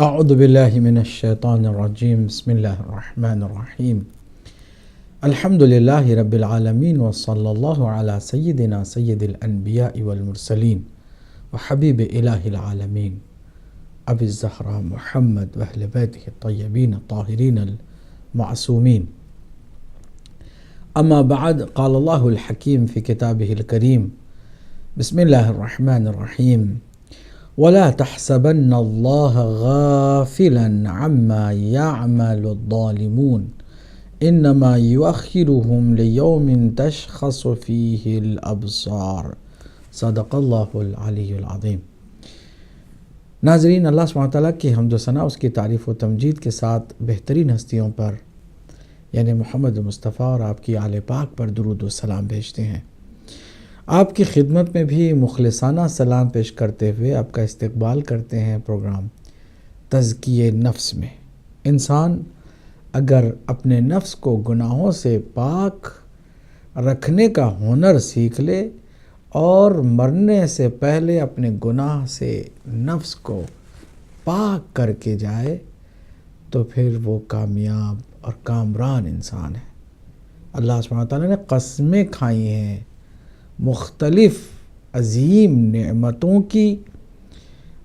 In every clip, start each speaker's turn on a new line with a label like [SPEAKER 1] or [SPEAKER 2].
[SPEAKER 1] اعوذ باللہ من الشیطان الرجیم بسم اللہ الرحمن الرحیم الحمد للہ رب العالمین وصلی اللہ علی سیدنا سید الانبیاء والمرسلین وحبیب الہ العالمین ابی الزہراء محمد واہل بیتہ الطیبین الطاہرین المعصومین اما بعد قال اللہ الحکیم فی کتابہ الکریم بسم اللہ الرحمن الرحیم ولا تحسبن الله غافلا عما يعمل الظالمون انما يؤخرهم ليوم تشخص فيه الابصار صدق اللہ العلی العظیم۔ ناظرین، اللہ سبحانہ تعالیٰ کی حمد و ثنا، اس کی تعریف و تمجید کے ساتھ بہترین ہستیوں پر یعنی محمد مصطفیٰ اور آپ کی آل پاک پر درود و سلام بھیجتے ہیں۔ آپ کی خدمت میں بھی مخلصانہ سلام پیش کرتے ہوئے آپ کا استقبال کرتے ہیں پروگرام تزکیہ نفس میں۔ انسان اگر اپنے نفس کو گناہوں سے پاک رکھنے کا ہنر سیکھ لے اور مرنے سے پہلے اپنے گناہ سے نفس کو پاک کر کے جائے تو پھر وہ کامیاب اور کامران انسان ہے۔ اللہ سبحانہ تعالیٰ نے قسمیں کھائی ہیں مختلف عظیم نعمتوں کی،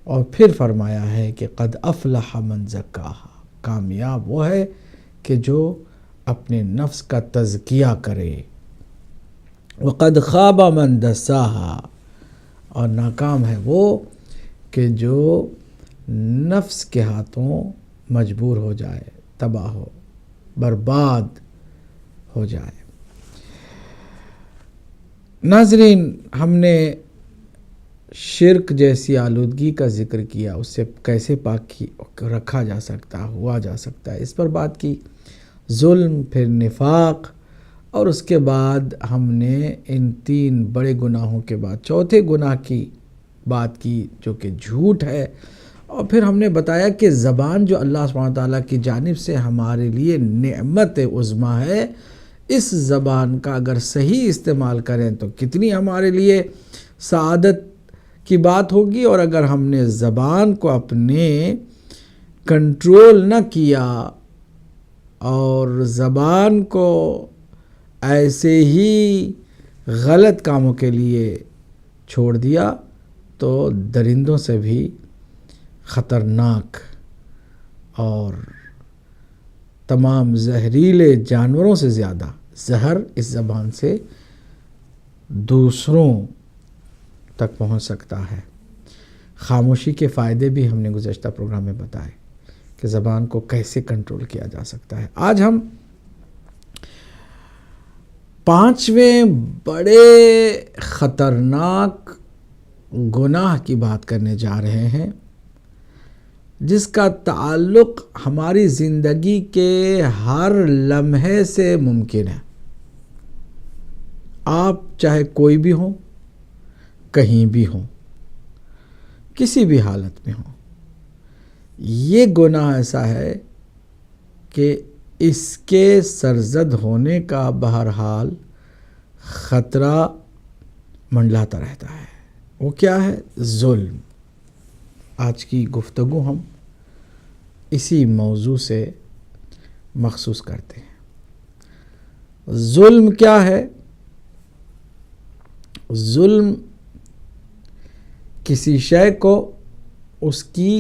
[SPEAKER 1] اور پھر فرمایا ہے کہ قد افلح من زکاہا، کامیاب وہ ہے کہ جو اپنے نفس کا تزکیہ کرے، وقد خاب من دساہا، اور ناکام ہے وہ کہ جو نفس کے ہاتھوں مجبور ہو جائے، تباہ ہو، برباد ہو جائے۔ ناظرین، ہم نے شرک جیسی آلودگی کا ذکر کیا، اس سے کیسے پاک رکھا جا سکتا، ہوا جا سکتا ہے، اس پر بات کی۔ ظلم، پھر نفاق، اور اس کے بعد ہم نے ان تین بڑے گناہوں کے بعد چوتھے گناہ کی بات کی جو کہ جھوٹ ہے، اور پھر ہم نے بتایا کہ زبان جو اللہ سبحانہ تعالیٰ کی جانب سے ہمارے لیے نعمت عظمیٰ ہے، اس زبان کا اگر صحیح استعمال کریں تو کتنی ہمارے لیے سعادت کی بات ہوگی، اور اگر ہم نے زبان کو اپنے کنٹرول نہ کیا اور زبان کو ایسے ہی غلط کاموں کے لیے چھوڑ دیا تو درندوں سے بھی خطرناک اور تمام زہریلے جانوروں سے زیادہ زہر اس زبان سے دوسروں تک پہنچ سکتا ہے۔ خاموشی کے فائدے بھی ہم نے گزشتہ پروگرام میں بتائے کہ زبان کو کیسے کنٹرول کیا جا سکتا ہے۔ آج ہم پانچویں بڑے خطرناک گناہ کی بات کرنے جا رہے ہیں، جس کا تعلق ہماری زندگی کے ہر لمحے سے ممکن ہے۔ آپ چاہے کوئی بھی ہوں، کہیں بھی ہوں، کسی بھی حالت میں ہوں، یہ گناہ ایسا ہے کہ اس کے سرزد ہونے کا بہرحال خطرہ منڈلاتا رہتا ہے۔ وہ کیا ہے؟ ظلم۔ آج کی گفتگو ہم اسی موضوع سے مخصوص کرتے ہیں۔ ظلم کیا ہے؟ ظلم کسی شے کو اس کی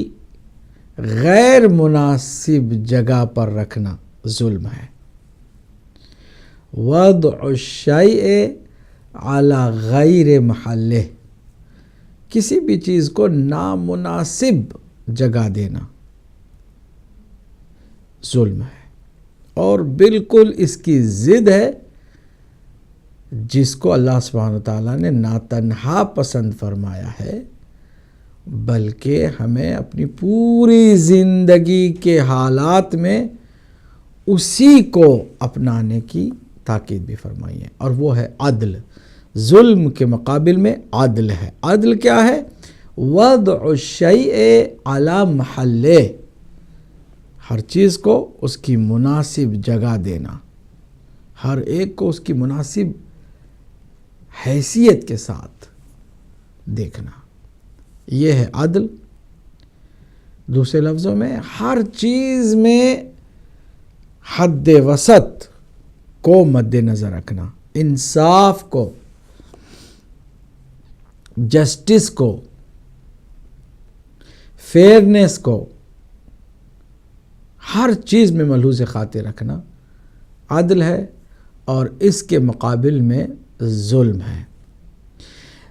[SPEAKER 1] غیر مناسب جگہ پر رکھنا ظلم ہے۔ وضع الشیء علی غیر محلہ، کسی بھی چیز کو نامناسب جگہ دینا ظلم ہے، اور بالکل اس کی ضد ہے جس کو اللہ سبحانہ تعالیٰ نے نہ تنہا پسند فرمایا ہے بلکہ ہمیں اپنی پوری زندگی کے حالات میں اسی کو اپنانے کی تاکید بھی فرمائی ہے، اور وہ ہے عدل۔ ظلم کے مقابل میں عدل ہے۔ عدل کیا ہے؟ وضع الشیء علی محلہ، ہر چیز کو اس کی مناسب جگہ دینا، ہر ایک کو اس کی مناسب حیثیت کے ساتھ دیکھنا، یہ ہے عدل۔ دوسرے لفظوں میں ہر چیز میں حد وسط کو مد نظر رکھنا، انصاف کو، جسٹس کو، فیئرنیس کو، ہر چیز میں ملحوظ خاطر رکھنا عدل ہے، اور اس کے مقابل میں ظلم ہے۔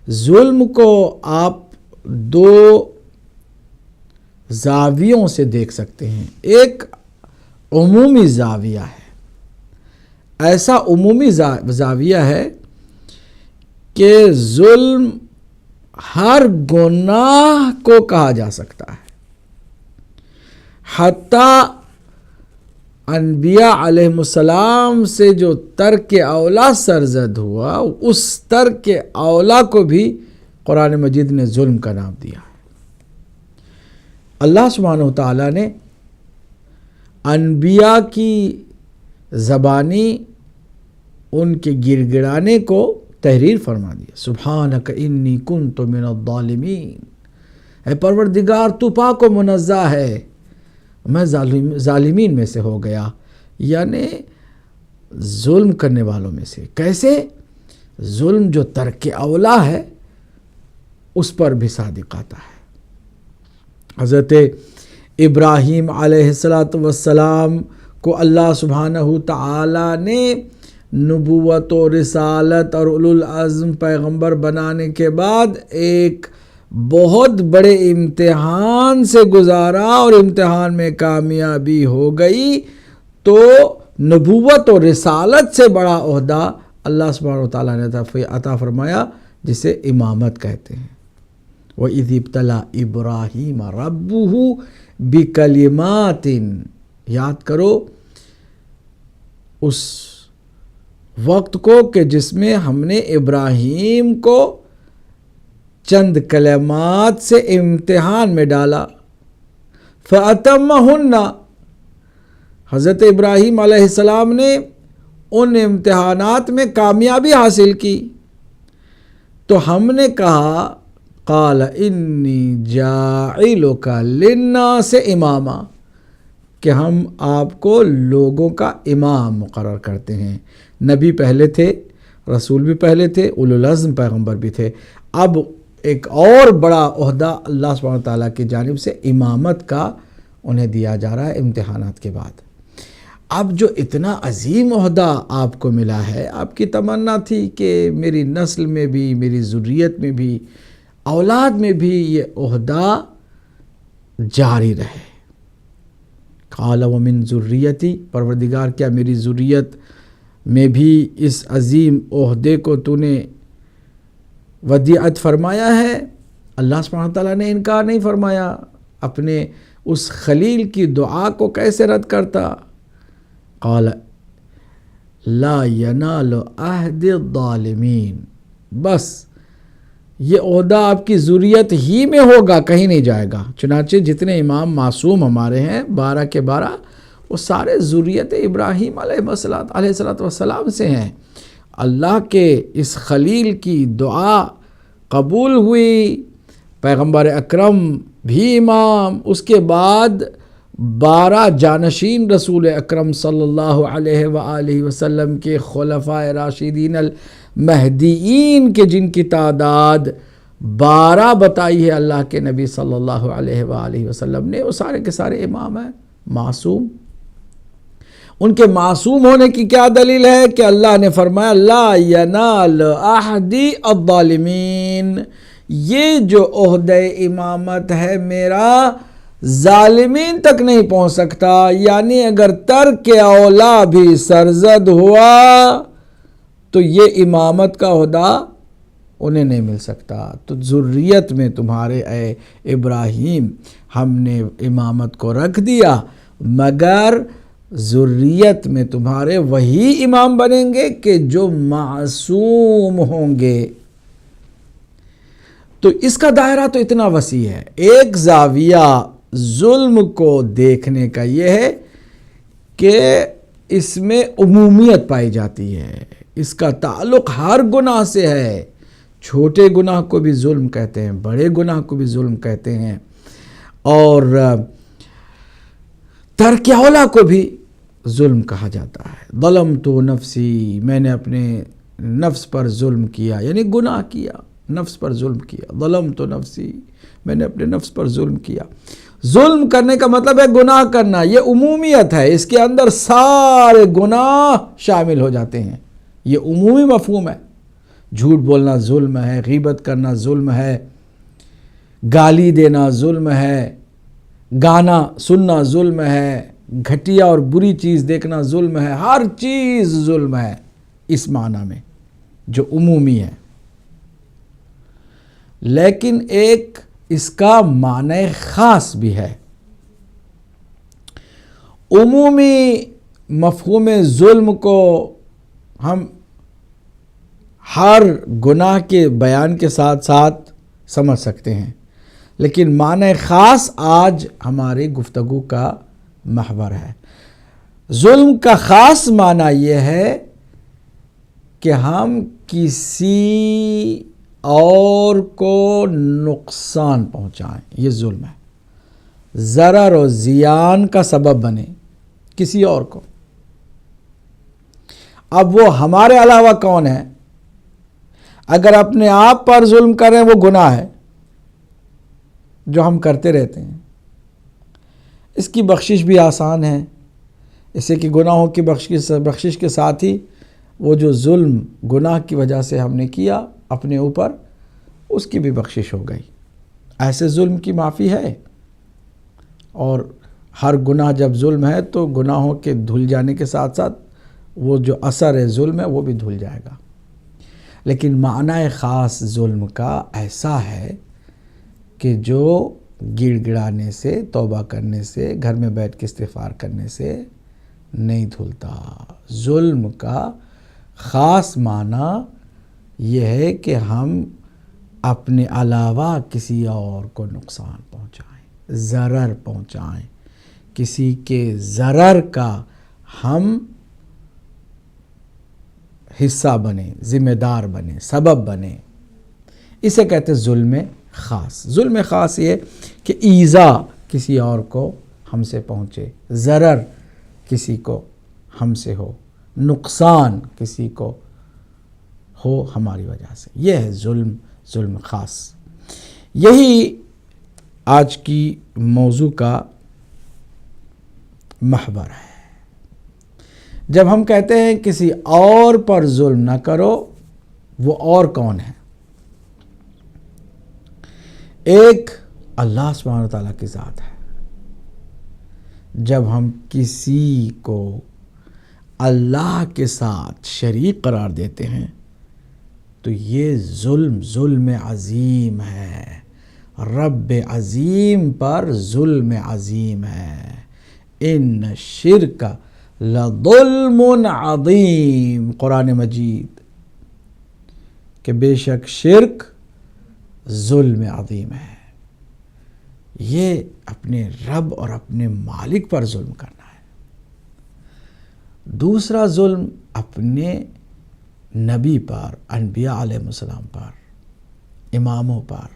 [SPEAKER 1] ظلم کو آپ دو زاویوں سے دیکھ سکتے ہیں۔ ایک عمومی زاویہ ہے، ایسا عمومی زاویہ ہے کہ ظلم ہر گناہ کو کہا جا سکتا ہے، حتیٰ انبیاء علیہ السلام سے جو ترک اولا سرزد ہوا، اس ترک اولا کو بھی قرآن مجید نے ظلم کا نام دیا ہے۔ اللہ سبحانہ وتعالیٰ نے انبیاء کی زبانی ان کے گڑ گڑانے کو تحریر فرما دیا۔ سبحانک انی کنت من الظالمین، اے پروردگار تو پاک و منزہ ہے، میں ظالمین میں سے ہو گیا، یعنی ظلم کرنے والوں میں سے۔ کیسے؟ ظلم جو ترک اولا ہے اس پر بھی صادق آتا ہے۔ حضرت ابراہیم علیہ السلام کو اللہ سبحانہ تعالی نے نبوت و رسالت اور اولو العزم پیغمبر بنانے کے بعد ایک بہت بڑے امتحان سے گزارا، اور امتحان میں کامیابی ہو گئی تو نبوت و رسالت سے بڑا عہدہ اللہ سبحانہ وتعالیٰ نے عطا فرمایا، جسے امامت کہتے ہیں۔ وَإِذِ ابْتَلَىٰ إِبْرَاهِيمَ رَبُّهُ بِكَلِمَاتٍ، یاد کرو اس وقت کو کہ جس میں ہم نے ابراہیم کو چند کلمات سے امتحان میں ڈالا۔ فَأَتَمَّهُنَّ، حضرت ابراہیم علیہ السلام نے ان امتحانات میں کامیابی حاصل کی، تو ہم نے کہا قَالَ إِنِّي جَاعِلُكَ لِلنَّاسِ إِمَامًا، کہ ہم آپ کو لوگوں کا امام مقرر کرتے ہیں۔ نبی پہلے تھے، رسول بھی پہلے تھے، اولو العزم پیغمبر بھی تھے، اب ایک اور بڑا عہدہ اللہ سبحانہ وتعالیٰ کی جانب سے امامت کا انہیں دیا جا رہا ہے امتحانات کے بعد۔ اب جو اتنا عظیم عہدہ آپ کو ملا ہے، آپ کی تمنا تھی کہ میری نسل میں بھی، میری ذریت میں بھی، اولاد میں بھی یہ عہدہ جاری رہے۔ قال ومن ذریتی، پروردگار کیا میری ذریت میں بھی اس عظیم عہدے کو تو نے ودیعت فرمایا ہے؟ اللہ سبحانہ تعالیٰ نے انکار نہیں فرمایا، اپنے اس خلیل کی دعا کو کیسے رد کرتا؟ قال لا ینال عہد الظالمین، بس یہ عہدہ آپ کی ذریت ہی میں ہوگا، کہیں نہیں جائے گا۔ چنانچہ جتنے امام معصوم ہمارے ہیں 12 کے 12، وہ سارے ذریت ابراہیم علیہ السلام سے ہیں۔ اللہ کے اس خلیل کی دعا قبول ہوئی، پیغمبر اکرم بھی امام، اس کے بعد 12 جانشین رسول اکرم صلی اللہ علیہ وآلہ وسلم کے خلفائے راشدین المہدیین کے جن کی تعداد 12 بتائی ہے اللہ کے نبی صلی اللہ علیہ وآلہ وسلم نے، وہ سارے کے سارے امام ہیں، معصوم۔ ان کے معصوم ہونے کی کیا دلیل ہے کہ اللہ نے فرمایا لا ینال عہدی الظالمین، یہ جو عہدہ امامت ہے میرا ظالمین تک نہیں پہنچ سکتا، یعنی اگر ترک اولا بھی سرزد ہوا تو یہ امامت کا عہدہ انہیں نہیں مل سکتا۔ تو ذریت میں تمہارے اے ابراہیم ہم نے امامت کو رکھ دیا، مگر ذریت میں تمہارے وہی امام بنیں گے کہ جو معصوم ہوں گے۔ تو اس کا دائرہ تو اتنا وسیع ہے۔ ایک زاویہ ظلم کو دیکھنے کا یہ ہے کہ اس میں عمومیت پائی جاتی ہے، اس کا تعلق ہر گناہ سے ہے، چھوٹے گناہ کو بھی ظلم کہتے ہیں، بڑے گناہ کو بھی ظلم کہتے ہیں، اور ترک اولا کو بھی ظلم کہا جاتا ہے۔ ظلمت نفسی، میں نے اپنے نفس پر ظلم کیا، یعنی گناہ کیا، نفس پر ظلم کیا۔ ظلمت نفسی، میں نے اپنے نفس پر ظلم کیا۔ ظلم کرنے کا مطلب ہے گناہ کرنا، یہ عمومیت ہے، اس کے اندر سارے گناہ شامل ہو جاتے ہیں، یہ عمومی مفہوم ہے۔ جھوٹ بولنا ظلم ہے، غیبت کرنا ظلم ہے، گالی دینا ظلم ہے، گانا سننا ظلم ہے، گھٹیا اور بری چیز دیکھنا ظلم ہے، ہر چیز ظلم ہے اس معنی میں جو عمومی ہے۔ لیکن ایک اس کا معنی خاص بھی ہے۔ عمومی مفہوم ظلم کو ہم ہر گناہ کے بیان کے ساتھ ساتھ سمجھ سکتے ہیں، لیکن معنی خاص آج ہماری گفتگو کا محور ہے۔ ظلم کا خاص معنی یہ ہے کہ ہم کسی اور کو نقصان پہنچائیں، یہ ظلم ہے، ضرر و زیان کا سبب بنے کسی اور کو۔ اب وہ ہمارے علاوہ کون ہے؟ اگر اپنے آپ پر ظلم کریں وہ گناہ ہے جو ہم کرتے رہتے ہیں، اس کی بخشش بھی آسان ہے، اس سے کہ گناہوں کی بخشش کے ساتھ ہی وہ جو ظلم گناہ کی وجہ سے ہم نے کیا اپنے اوپر، اس کی بھی بخشش ہو گئی۔ ایسے ظلم کی معافی ہے، اور ہر گناہ جب ظلم ہے تو گناہوں کے دھل جانے کے ساتھ ساتھ وہ جو اثر ہے ظلم ہے وہ بھی دھل جائے گا۔ لیکن معنی خاص ظلم کا ایسا ہے کہ جو گڑ گڑانے سے، توبہ کرنے سے، گھر میں بیٹھ کے استغفار کرنے سے نہیں دھلتا۔ ظلم کا خاص معنی یہ ہے کہ ہم اپنے علاوہ کسی اور کو نقصان پہنچائیں، ضرر پہنچائیں، کسی کے ضرر کا ہم حصہ بنیں، ذمہ دار بنیں، سبب بنیں، اسے کہتے ہیں ظلم خاص۔ ظلم خاص یہ کہ ایذا کسی اور کو ہم سے پہنچے، ضرر کسی کو ہم سے ہو، نقصان کسی کو ہو ہماری وجہ سے، یہ ہے ظلم خاص۔ یہی آج کی موضوع کا محور ہے۔ جب ہم کہتے ہیں کسی اور پر ظلم نہ کرو، وہ اور کون ہے؟ ایک اللہ سبحانہ وتعالیٰ کی ذات ہے۔ جب ہم کسی کو اللہ کے ساتھ شریک قرار دیتے ہیں تو یہ ظلم عظیم ہے، رب عظیم پر ظلم عظیم ہے۔ ان الشرک لظلم عظیم، قرآن مجید، کہ بے شک شرک ظلم عظیم ہے۔ یہ اپنے رب اور اپنے مالک پر ظلم کرنا ہے۔ دوسرا ظلم اپنے نبی پر، انبیاء علیہ السلام پر، اماموں پر،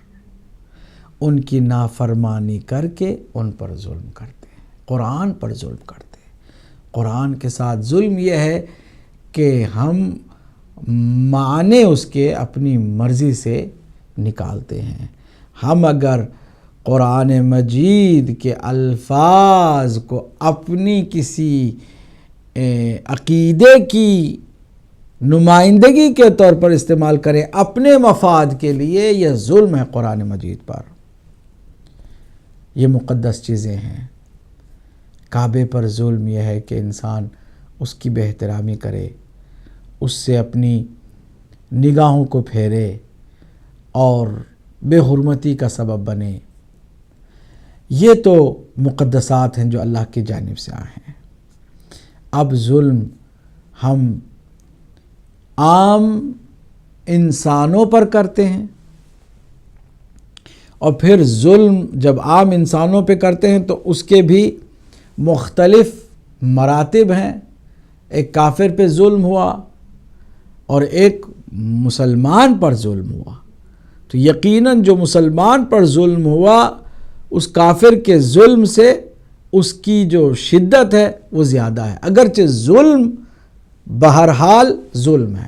[SPEAKER 1] ان کی نافرمانی کر کے ان پر ظلم کرتے ہیں، قرآن پر ظلم کرتے ہیں۔ قرآن کے ساتھ ظلم یہ ہے کہ ہم معنی اس کے اپنی مرضی سے نکالتے ہیں۔ ہم اگر قرآن مجید کے الفاظ کو اپنی کسی عقیدے کی نمائندگی کے طور پر استعمال کریں اپنے مفاد کے لیے، یہ ظلم ہے قرآن مجید پر۔ یہ مقدس چیزیں ہیں۔ کعبے پر ظلم یہ ہے کہ انسان اس کی بے احترامی کرے، اس سے اپنی نگاہوں کو پھیرے اور بے حرمتی کا سبب بنے۔ یہ تو مقدسات ہیں جو اللہ کی جانب سے آئے ہیں۔ اب ظلم ہم عام انسانوں پر کرتے ہیں، اور پھر ظلم جب عام انسانوں پہ کرتے ہیں تو اس کے بھی مختلف مراتب ہیں۔ ایک کافر پہ ظلم ہوا اور ایک مسلمان پر ظلم ہوا، تو یقیناً جو مسلمان پر ظلم ہوا اس کافر کے ظلم سے اس کی جو شدت ہے وہ زیادہ ہے، اگرچہ ظلم بہرحال ظلم ہے،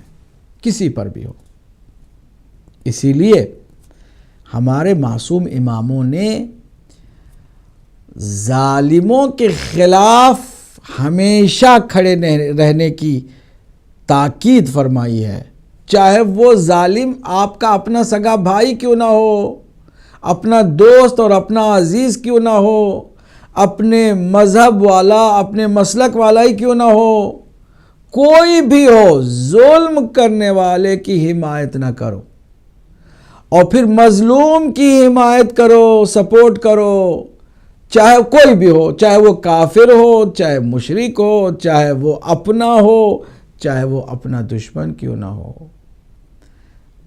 [SPEAKER 1] کسی پر بھی ہو۔ اسی لیے ہمارے معصوم اماموں نے ظالموں کے خلاف ہمیشہ کھڑے رہنے کی تاکید فرمائی ہے، چاہے وہ ظالم آپ کا اپنا سگا بھائی کیوں نہ ہو، اپنا دوست اور اپنا عزیز کیوں نہ ہو، اپنے مذہب والا، اپنے مسلک والا ہی کیوں نہ ہو، کوئی بھی ہو، ظلم کرنے والے کی حمایت نہ کرو، اور پھر مظلوم کی حمایت کرو، سپورٹ کرو، چاہے کوئی بھی ہو، چاہے وہ کافر ہو، چاہے مشرک ہو، چاہے وہ اپنا ہو، چاہے وہ اپنا دشمن کیوں نہ ہو۔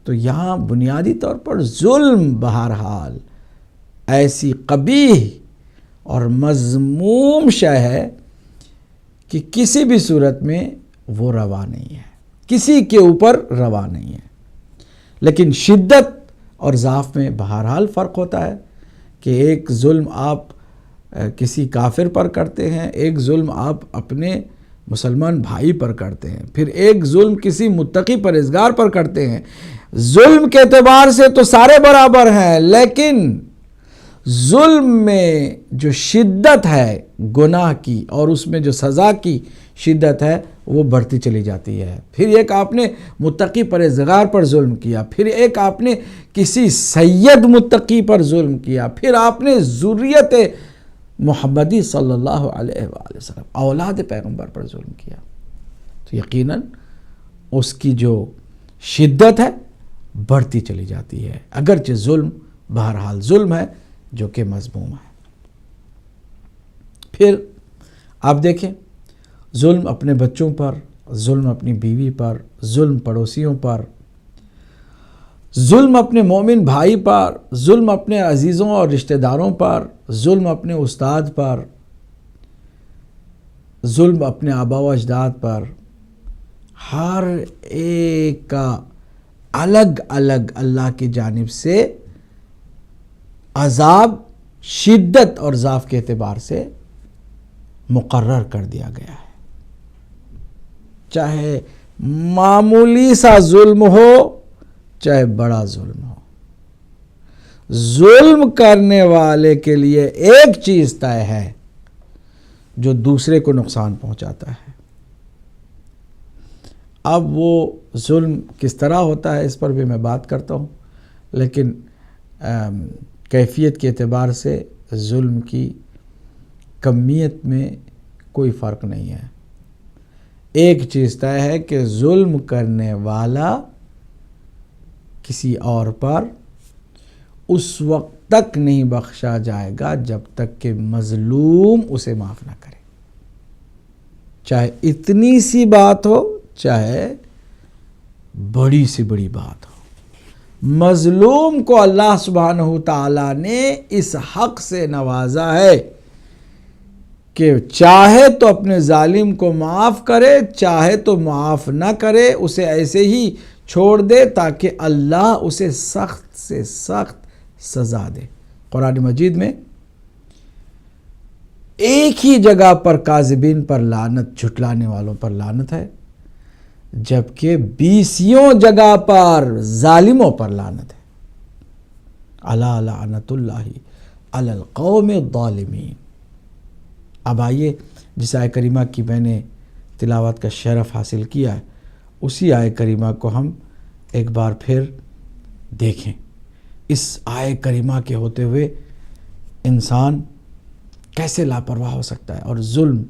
[SPEAKER 1] تو یہاں بنیادی طور پر ظلم بہرحال ایسی قبیح اور مذموم شے ہے کہ کسی بھی صورت میں وہ روا نہیں ہے، کسی کے اوپر روا نہیں ہے۔ لیکن شدت اور ضعف میں بہرحال فرق ہوتا ہے کہ ایک ظلم آپ کسی کافر پر کرتے ہیں، ایک ظلم آپ اپنے مسلمان بھائی پر کرتے ہیں، پھر ایک ظلم کسی متقی پرہیزگار پر کرتے ہیں۔ ظلم کے اعتبار سے تو سارے برابر ہیں، لیکن ظلم میں جو شدت ہے گناہ کی اور اس میں جو سزا کی شدت ہے وہ بڑھتی چلی جاتی ہے۔ پھر ایک آپ نے متقی پرہیزگار پر ظلم کیا، پھر ایک آپ نے کسی سید متقی پر ظلم کیا، پھر آپ نے ذریت محمدی صلی اللہ علیہ وآلہ وسلم اولاد پیغمبر پر ظلم کیا، تو یقیناً اس کی جو شدت ہے بڑھتی چلی جاتی ہے، اگرچہ ظلم بہرحال ظلم ہے جو کہ مذموم ہے۔ پھر آپ دیکھیں ظلم اپنے بچوں پر، ظلم اپنی بیوی پر، ظلم پڑوسیوں پر، ظلم اپنے مومن بھائی پر، ظلم اپنے عزیزوں اور رشتہ داروں پر، ظلم اپنے استاد پر، ظلم اپنے آبا و اجداد پر، ہر ایک کا الگ الگ اللہ کی جانب سے عذاب شدت اور ضعف کے اعتبار سے مقرر کر دیا گیا ہے۔ چاہے معمولی سا ظلم ہو، چاہے بڑا ظلم ہو، ظلم کرنے والے کے لیے ایک چیز طے ہے جو دوسرے کو نقصان پہنچاتا ہے۔ اب وہ ظلم کس طرح ہوتا ہے اس پر بھی میں بات کرتا ہوں، لیکن کیفیت کے اعتبار سے ظلم کی کمیت میں کوئی فرق نہیں ہے۔ ایک چیز طے ہے کہ ظلم کرنے والا کسی اور پر اس وقت تک نہیں بخشا جائے گا جب تک کہ مظلوم اسے معاف نہ کرے، چاہے اتنی سی بات ہو چاہے بڑی سی بڑی بات ہو۔ مظلوم کو اللہ سبحانہ تعالیٰ نے اس حق سے نوازا ہے کہ چاہے تو اپنے ظالم کو معاف کرے، چاہے تو معاف نہ کرے، اسے ایسے ہی چھوڑ دے تاکہ اللہ اسے سخت سے سخت سزا دے۔ قرآن مجید میں ایک ہی جگہ پر کاذبین پر لعنت، جھٹلانے والوں پر لعنت ہے، جبکہ 20 جگہ پر ظالموں پر لعنت ہے۔ الا لعنت اللہ علی القوم الظالمین۔ اب آئیے جس آیہ کریمہ کی میں نے تلاوت کا شرف حاصل کیا ہے اسی آیہ کریمہ کو ہم ایک بار پھر دیکھیں۔ اس آیہ کریمہ کے ہوتے ہوئے انسان کیسے لاپرواہ ہو سکتا ہے اور ظلم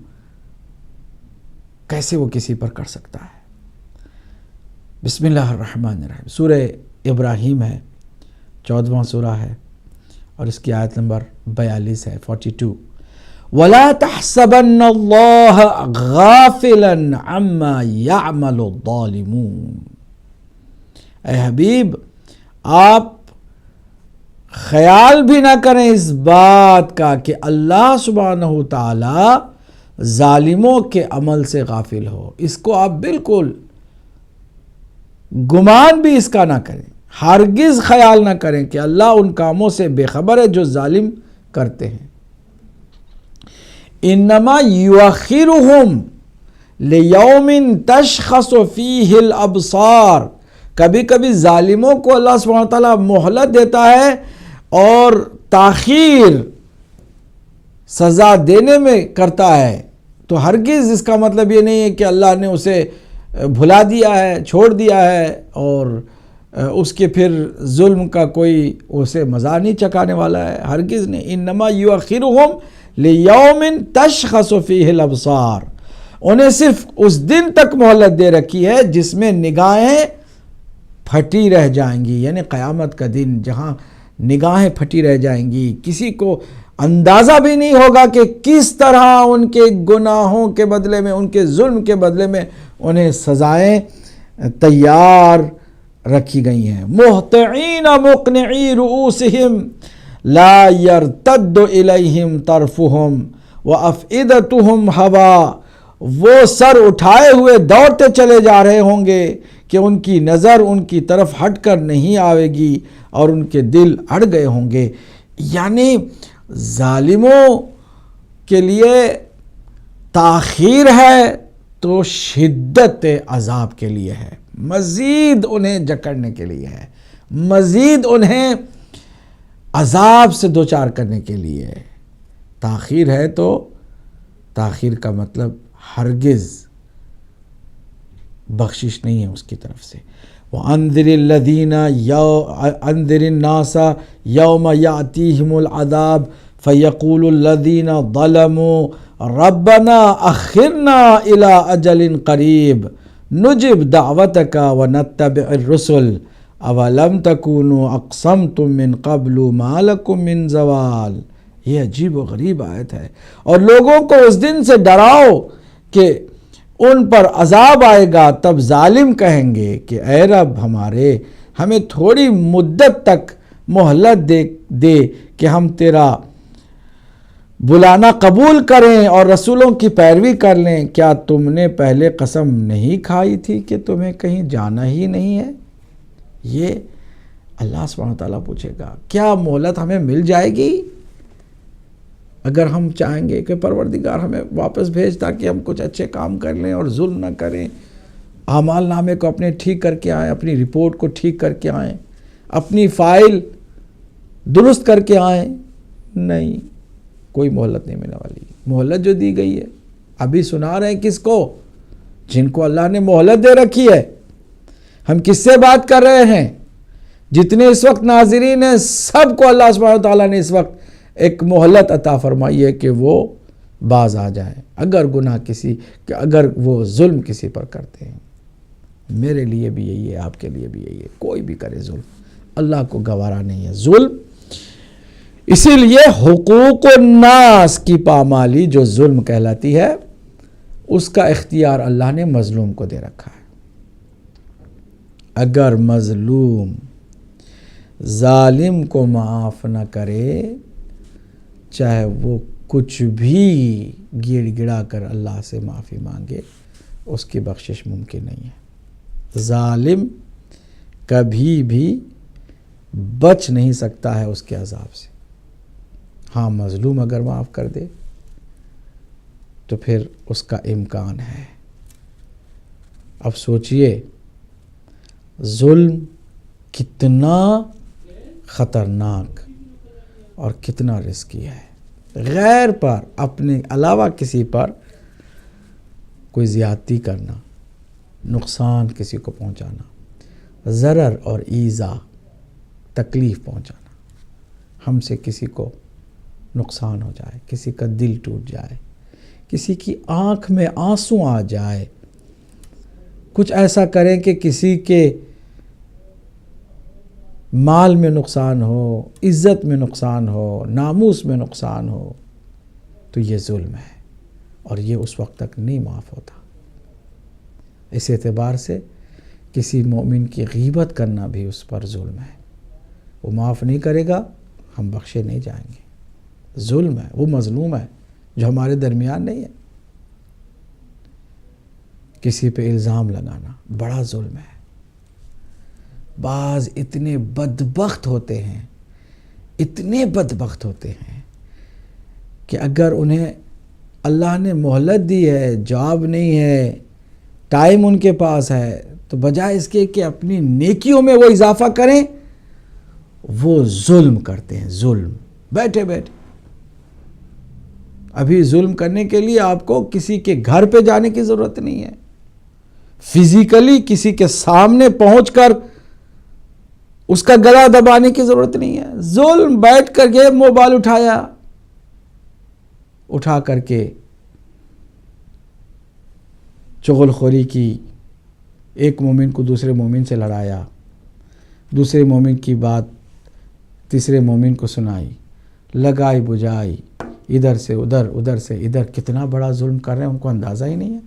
[SPEAKER 1] کیسے وہ کسی پر کر سکتا ہے۔ بسم اللہ الرحمن الرحیم۔ سورہ ابراہیم ہے، 14واں سورہ ہے اور اس کی آیت نمبر 42 ہے، 42۔ وَلَا تَحْسَبَنَّ اللَّهَ غَافِلًا عَمَّا يَعْمَلُ الظَّالِمُونَ۔ اے حبیب آپ خیال بھی نہ کریں اس بات کا کہ اللہ سبحانہ تعالی ظالموں کے عمل سے غافل ہو۔ اس کو آپ بالکل گمان بھی اس کا نہ کریں، ہرگز خیال نہ کریں کہ اللہ ان کاموں سے بے خبر ہے جو ظالم کرتے ہیں۔ انما یؤخرہم لیوم تشخص فیہ الابصار، کبھی کبھی ظالموں کو اللہ سبحانہ وتعالیٰ مہلت دیتا ہے اور تاخیر سزا دینے میں کرتا ہے، تو ہرگز اس کا مطلب یہ نہیں ہے کہ اللہ نے اسے بھلا دیا ہے، چھوڑ دیا ہے اور اس کے پھر ظلم کا کوئی اسے مزہ نہیں چکانے والا ہے، ہرگز نہیں۔ انما یؤخرہم لیوم تشخص فیہ الابصار، انہیں صرف اس دن تک مہلت دے رکھی ہے جس میں نگاہیں پھٹی رہ جائیں گی، یعنی قیامت کا دن جہاں نگاہیں پھٹی رہ جائیں گی، کسی کو اندازہ بھی نہیں ہوگا کہ کس طرح ان کے گناہوں کے بدلے میں، ان کے ظلم کے بدلے میں انہیں سزائیں تیار رکھی گئی ہیں۔ مہطعین مقنعی رؤوسہم لا یرتد الیہم طرفہم وافئدتہم ہوا، وہ سر اٹھائے ہوئے دوڑتے چلے جا رہے ہوں گے کہ ان کی نظر ان کی طرف ہٹ کر نہیں آئے گی اور ان کے دل اڑ گئے ہوں گے۔ یعنی ظالموں کے لیے تاخیر ہے تو شدت عذاب کے لیے ہے، مزید انہیں جکڑنے کے لیے ہے، مزید انہیں عذاب سے دوچار کرنے کے لیے ہے۔ تاخیر ہے تو تاخیر کا مطلب ہرگز بخشش نہیں ہے اس کی طرف سے۔ وَأَنذِرِ الَّذِينَ أَنذِرِ النَّاسَ يَوْمَ يَأْتِيهِمُ الْعَذَابُ فَيَقُولُ الَّذِينَ ظَلَمُوا رَبَّنَا أَخِّرْنَا إِلَىٰ أَجَلٍ قَرِيبٍ نُجِبْ دَعْوَتَكَ وَنَتَّبِعِ الرُّسُلَ أَوَلَمْ تَكُونُوا أَقْسَمْتُم مِّن قَبْلُ مَا لَكُم مِّن زَوَالٍ۔ یہ عجیب و غریب آیت ہے، اور لوگوں کو اس دن سے ڈراؤ کہ ان پر عذاب آئے گا، تب ظالم کہیں گے کہ اے رب ہمارے، ہمیں تھوڑی مدت تک مہلت دے کہ ہم تیرا بلانا قبول کریں اور رسولوں کی پیروی کر لیں۔ کیا تم نے پہلے قسم نہیں کھائی تھی کہ تمہیں کہیں جانا ہی نہیں ہے؟ یہ اللہ سبحانہ وتعالیٰ پوچھے گا، کیا مہلت ہمیں مل جائے گی اگر ہم چاہیں گے کہ پروردگار ہمیں واپس بھیج تاکہ ہم کچھ اچھے کام کر لیں اور ظلم نہ کریں، اعمال نامے کو اپنے ٹھیک کر کے آئیں، اپنی رپورٹ کو ٹھیک کر کے آئیں، اپنی فائل درست کر کے آئیں؟ نہیں، کوئی مہلت نہیں ملنے والی۔ مہلت جو دی گئی ہے ابھی سنا رہے ہیں کس کو؟ جن کو اللہ نے مہلت دے رکھی ہے۔ ہم کس سے بات کر رہے ہیں؟ جتنے اس وقت ناظرین ہیں سب کو اللہ سبحانہ وتعالیٰ نے اس وقت ایک مہلت عطا فرمائی ہے کہ وہ باز آ جائیں اگر گناہ اگر وہ ظلم کسی پر کرتے ہیں۔ میرے لیے بھی یہی ہے، آپ کے لیے بھی یہی ہے، کوئی بھی کرے ظلم اللہ کو گوارا نہیں ہے ظلم۔ اسی لیے حقوق الناس کی پامالی جو ظلم کہلاتی ہے، اس کا اختیار اللہ نے مظلوم کو دے رکھا ہے۔ اگر مظلوم ظالم کو معاف نہ کرے، چاہے وہ کچھ بھی گڑ گڑا کر اللہ سے معافی مانگے، اس کی بخشش ممکن نہیں ہے۔ ظالم کبھی بھی بچ نہیں سکتا ہے اس کے عذاب سے۔ ہاں، مظلوم اگر معاف کر دے تو پھر اس کا امکان ہے۔ اب سوچئے ظلم کتنا خطرناک اور کتنا رسکی ہے۔ غیر پر، اپنے علاوہ کسی پر کوئی زیادتی کرنا، نقصان کسی کو پہنچانا، ضرر اور ایذا، تکلیف پہنچانا، ہم سے کسی کو نقصان ہو جائے، کسی کا دل ٹوٹ جائے، کسی کی آنکھ میں آنسو آ جائے، کچھ ایسا کریں کہ کسی کے مال میں نقصان ہو، عزت میں نقصان ہو، ناموس میں نقصان ہو، تو یہ ظلم ہے اور یہ اس وقت تک نہیں معاف ہوتا۔ اس اعتبار سے کسی مومن کی غیبت کرنا بھی اس پر ظلم ہے۔ وہ معاف نہیں کرے گا، ہم بخشے نہیں جائیں گے۔ ظلم ہے، وہ مظلوم ہے جو ہمارے درمیان نہیں ہے۔ کسی پہ الزام لگانا بڑا ظلم ہے۔ بعض اتنے بدبخت ہوتے ہیں، اتنے بدبخت ہوتے ہیں کہ اگر انہیں اللہ نے مہلت دی ہے، جاب نہیں ہے، ٹائم ان کے پاس ہے، تو بجائے اس کے کہ اپنی نیکیوں میں وہ اضافہ کریں، وہ ظلم کرتے ہیں، ظلم بیٹھے بیٹھے۔ ابھی ظلم کرنے کے لیے آپ کو کسی کے گھر پہ جانے کی ضرورت نہیں ہے، فزیکلی کسی کے سامنے پہنچ کر اس کا گلا دبانے کی ضرورت نہیں ہے۔ ظلم بیٹھ کر کے موبائل اٹھا کر کے چغل خوری کی، ایک مومن کو دوسرے مومن سے لڑایا، دوسرے مومن کی بات تیسرے مومن کو سنائی، لگائی بجائی، ادھر سے ادھر، ادھر سے ادھر، کتنا بڑا ظلم کر رہے ہیں ان کو اندازہ ہی نہیں ہے۔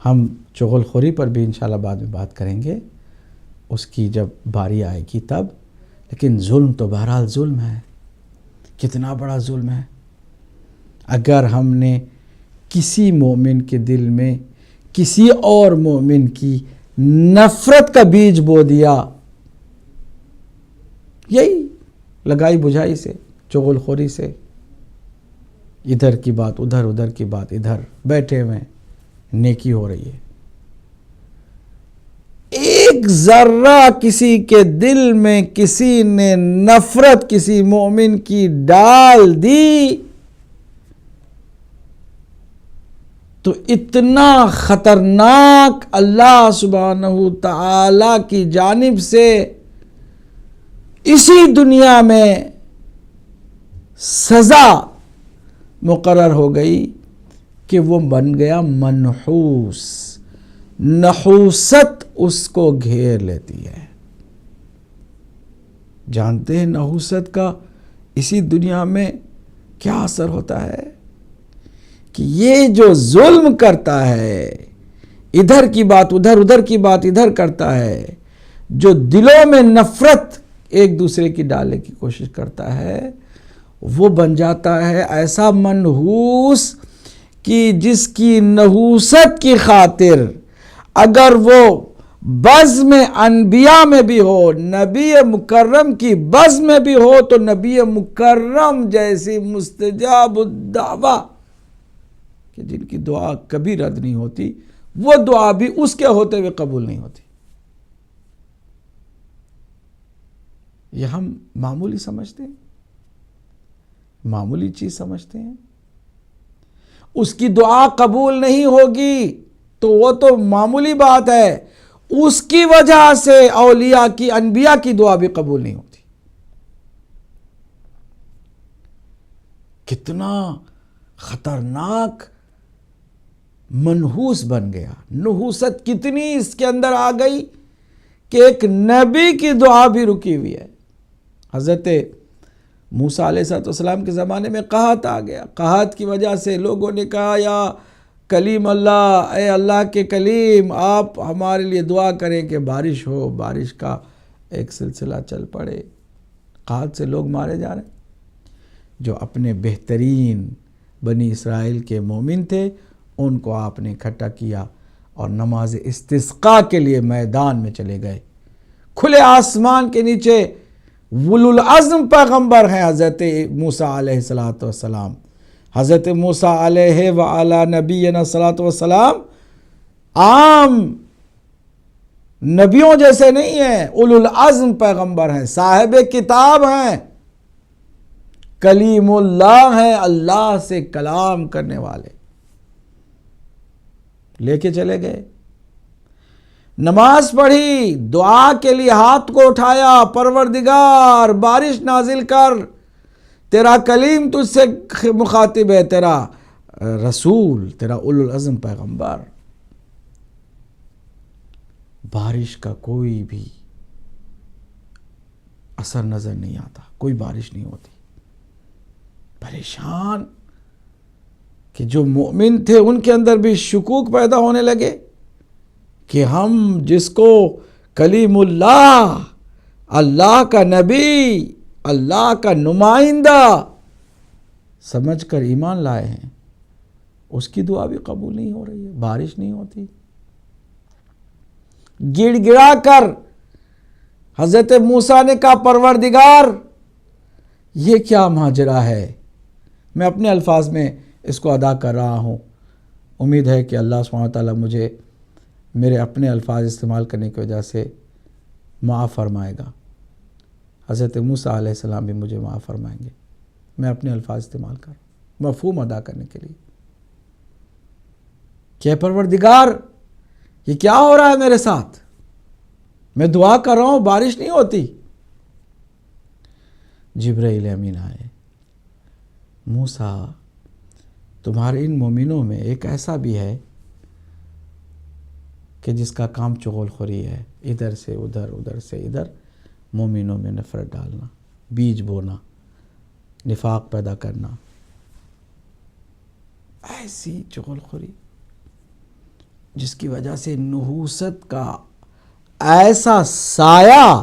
[SPEAKER 1] ہم چغل خوری پر بھی انشاءاللہ بعد میں بات کریں گے، اس کی جب باری آئے گی تب، لیکن ظلم تو بہرحال ظلم ہے، کتنا بڑا ظلم ہے۔ اگر ہم نے کسی مومن کے دل میں کسی اور مومن کی نفرت کا بیج بو دیا، یہی لگائی بجھائی سے، چغل خوری سے، ادھر کی بات ادھر، ادھر کی بات ادھر، بیٹھے ہوئے نیکی ہو رہی ہے، ایک ذرہ کسی کے دل میں کسی نے نفرت کسی مومن کی ڈال دی تو اتنا خطرناک اللہ سبحانہ تعالی کی جانب سے اسی دنیا میں سزا مقرر ہو گئی کہ وہ بن گیا منحوس، نحوست اس کو گھیر لیتی ہے۔ جانتے ہیں نحوست کا اسی دنیا میں کیا اثر ہوتا ہے؟ کہ یہ جو ظلم کرتا ہے، ادھر کی بات ادھر، ادھر کی بات ادھر کرتا ہے، جو دلوں میں نفرت ایک دوسرے کی ڈالنے کی کوشش کرتا ہے، وہ بن جاتا ہے ایسا منحوس کہ جس کی نحوست کی خاطر اگر وہ بزم انبیاء میں بھی ہو، نبی مکرم کی بزم میں بھی ہو، تو نبی مکرم جیسی مستجاب الدعوہ کہ جن کی دعا کبھی رد نہیں ہوتی، وہ دعا بھی اس کے ہوتے ہوئے قبول نہیں ہوتی۔ یہ ہم معمولی سمجھتے ہیں، معمولی چیز سمجھتے ہیں۔ اس کی دعا قبول نہیں ہوگی تو وہ تو معمولی بات ہے، اس کی وجہ سے اولیاء کی، انبیاء کی دعا بھی قبول نہیں ہوتی۔ کتنا خطرناک منحوس بن گیا، نحوست کتنی اس کے اندر آ گئی کہ ایک نبی کی دعا بھی رکی ہوئی ہے۔ حضرت موسیٰ علیہ السلام کے زمانے میں قحط آ گیا، قحط کی وجہ سے لوگوں نے کہا یا کلیم اللہ، اے اللہ کے کلیم، آپ ہمارے لیے دعا کریں کہ بارش ہو، بارش کا ایک سلسلہ چل پڑے۔ قحط سے لوگ مارے جا رہے ہیں۔ جو اپنے بہترین بنی اسرائیل کے مومن تھے ان کو آپ نے اکٹھا کیا اور نماز استسقاء کے لیے میدان میں چلے گئے۔ کھلے آسمان کے نیچے اولو العزم پیغمبر ہیں حضرت موسیٰ علیہ السلام۔ حضرت موسیٰ علیہ وعلی نبینا السلام عام نبیوں جیسے نہیں ہیں، اولو العزم پیغمبر ہیں، صاحب کتاب ہیں، کلیم اللہ ہیں، اللہ سے کلام کرنے والے۔ لے کے چلے گئے، نماز پڑھی، دعا کے لیے ہاتھ کو اٹھایا، پروردگار بارش نازل کر، تیرا کلیم تجھ سے مخاطب ہے، تیرا رسول، تیرا اولو العزم پیغمبر۔ بارش کا کوئی بھی اثر نظر نہیں آتا، کوئی بارش نہیں ہوتی۔ پریشان کہ جو مومن تھے ان کے اندر بھی شکوک پیدا ہونے لگے کہ ہم جس کو کلیم اللہ، اللہ کا نبی، اللہ کا نمائندہ سمجھ کر ایمان لائے ہیں، اس کی دعا بھی قبول نہیں ہو رہی ہے، بارش نہیں ہوتی۔ گڑ گڑا کر حضرت موسیٰ نے کہا پروردگار یہ کیا ماجرا ہے؟ میں اپنے الفاظ میں اس کو ادا کر رہا ہوں، امید ہے کہ اللہ سبحانہ وتعالیٰ مجھے میرے اپنے الفاظ استعمال کرنے کی وجہ سے معاف فرمائے گا۔ حضرت موسیٰ علیہ السلام بھی مجھے معاف فرمائیں گے، میں اپنے الفاظ استعمال کر رہا ہوں مفہوم ادا کرنے کے لیے کہ پروردگار یہ کیا ہو رہا ہے میرے ساتھ؟ میں دعا کر رہا ہوں، بارش نہیں ہوتی۔ جبرائیل امین آئے، موسیٰ تمہارے ان مومنوں میں ایک ایسا بھی ہے کہ جس کا کام چغل خوری ہے، ادھر سے ادھر، ادھر سے ادھر، مومنوں میں نفرت ڈالنا، بیج بونا، نفاق پیدا کرنا، ایسی چغل خوری جس کی وجہ سے نحوست کا ایسا سایہ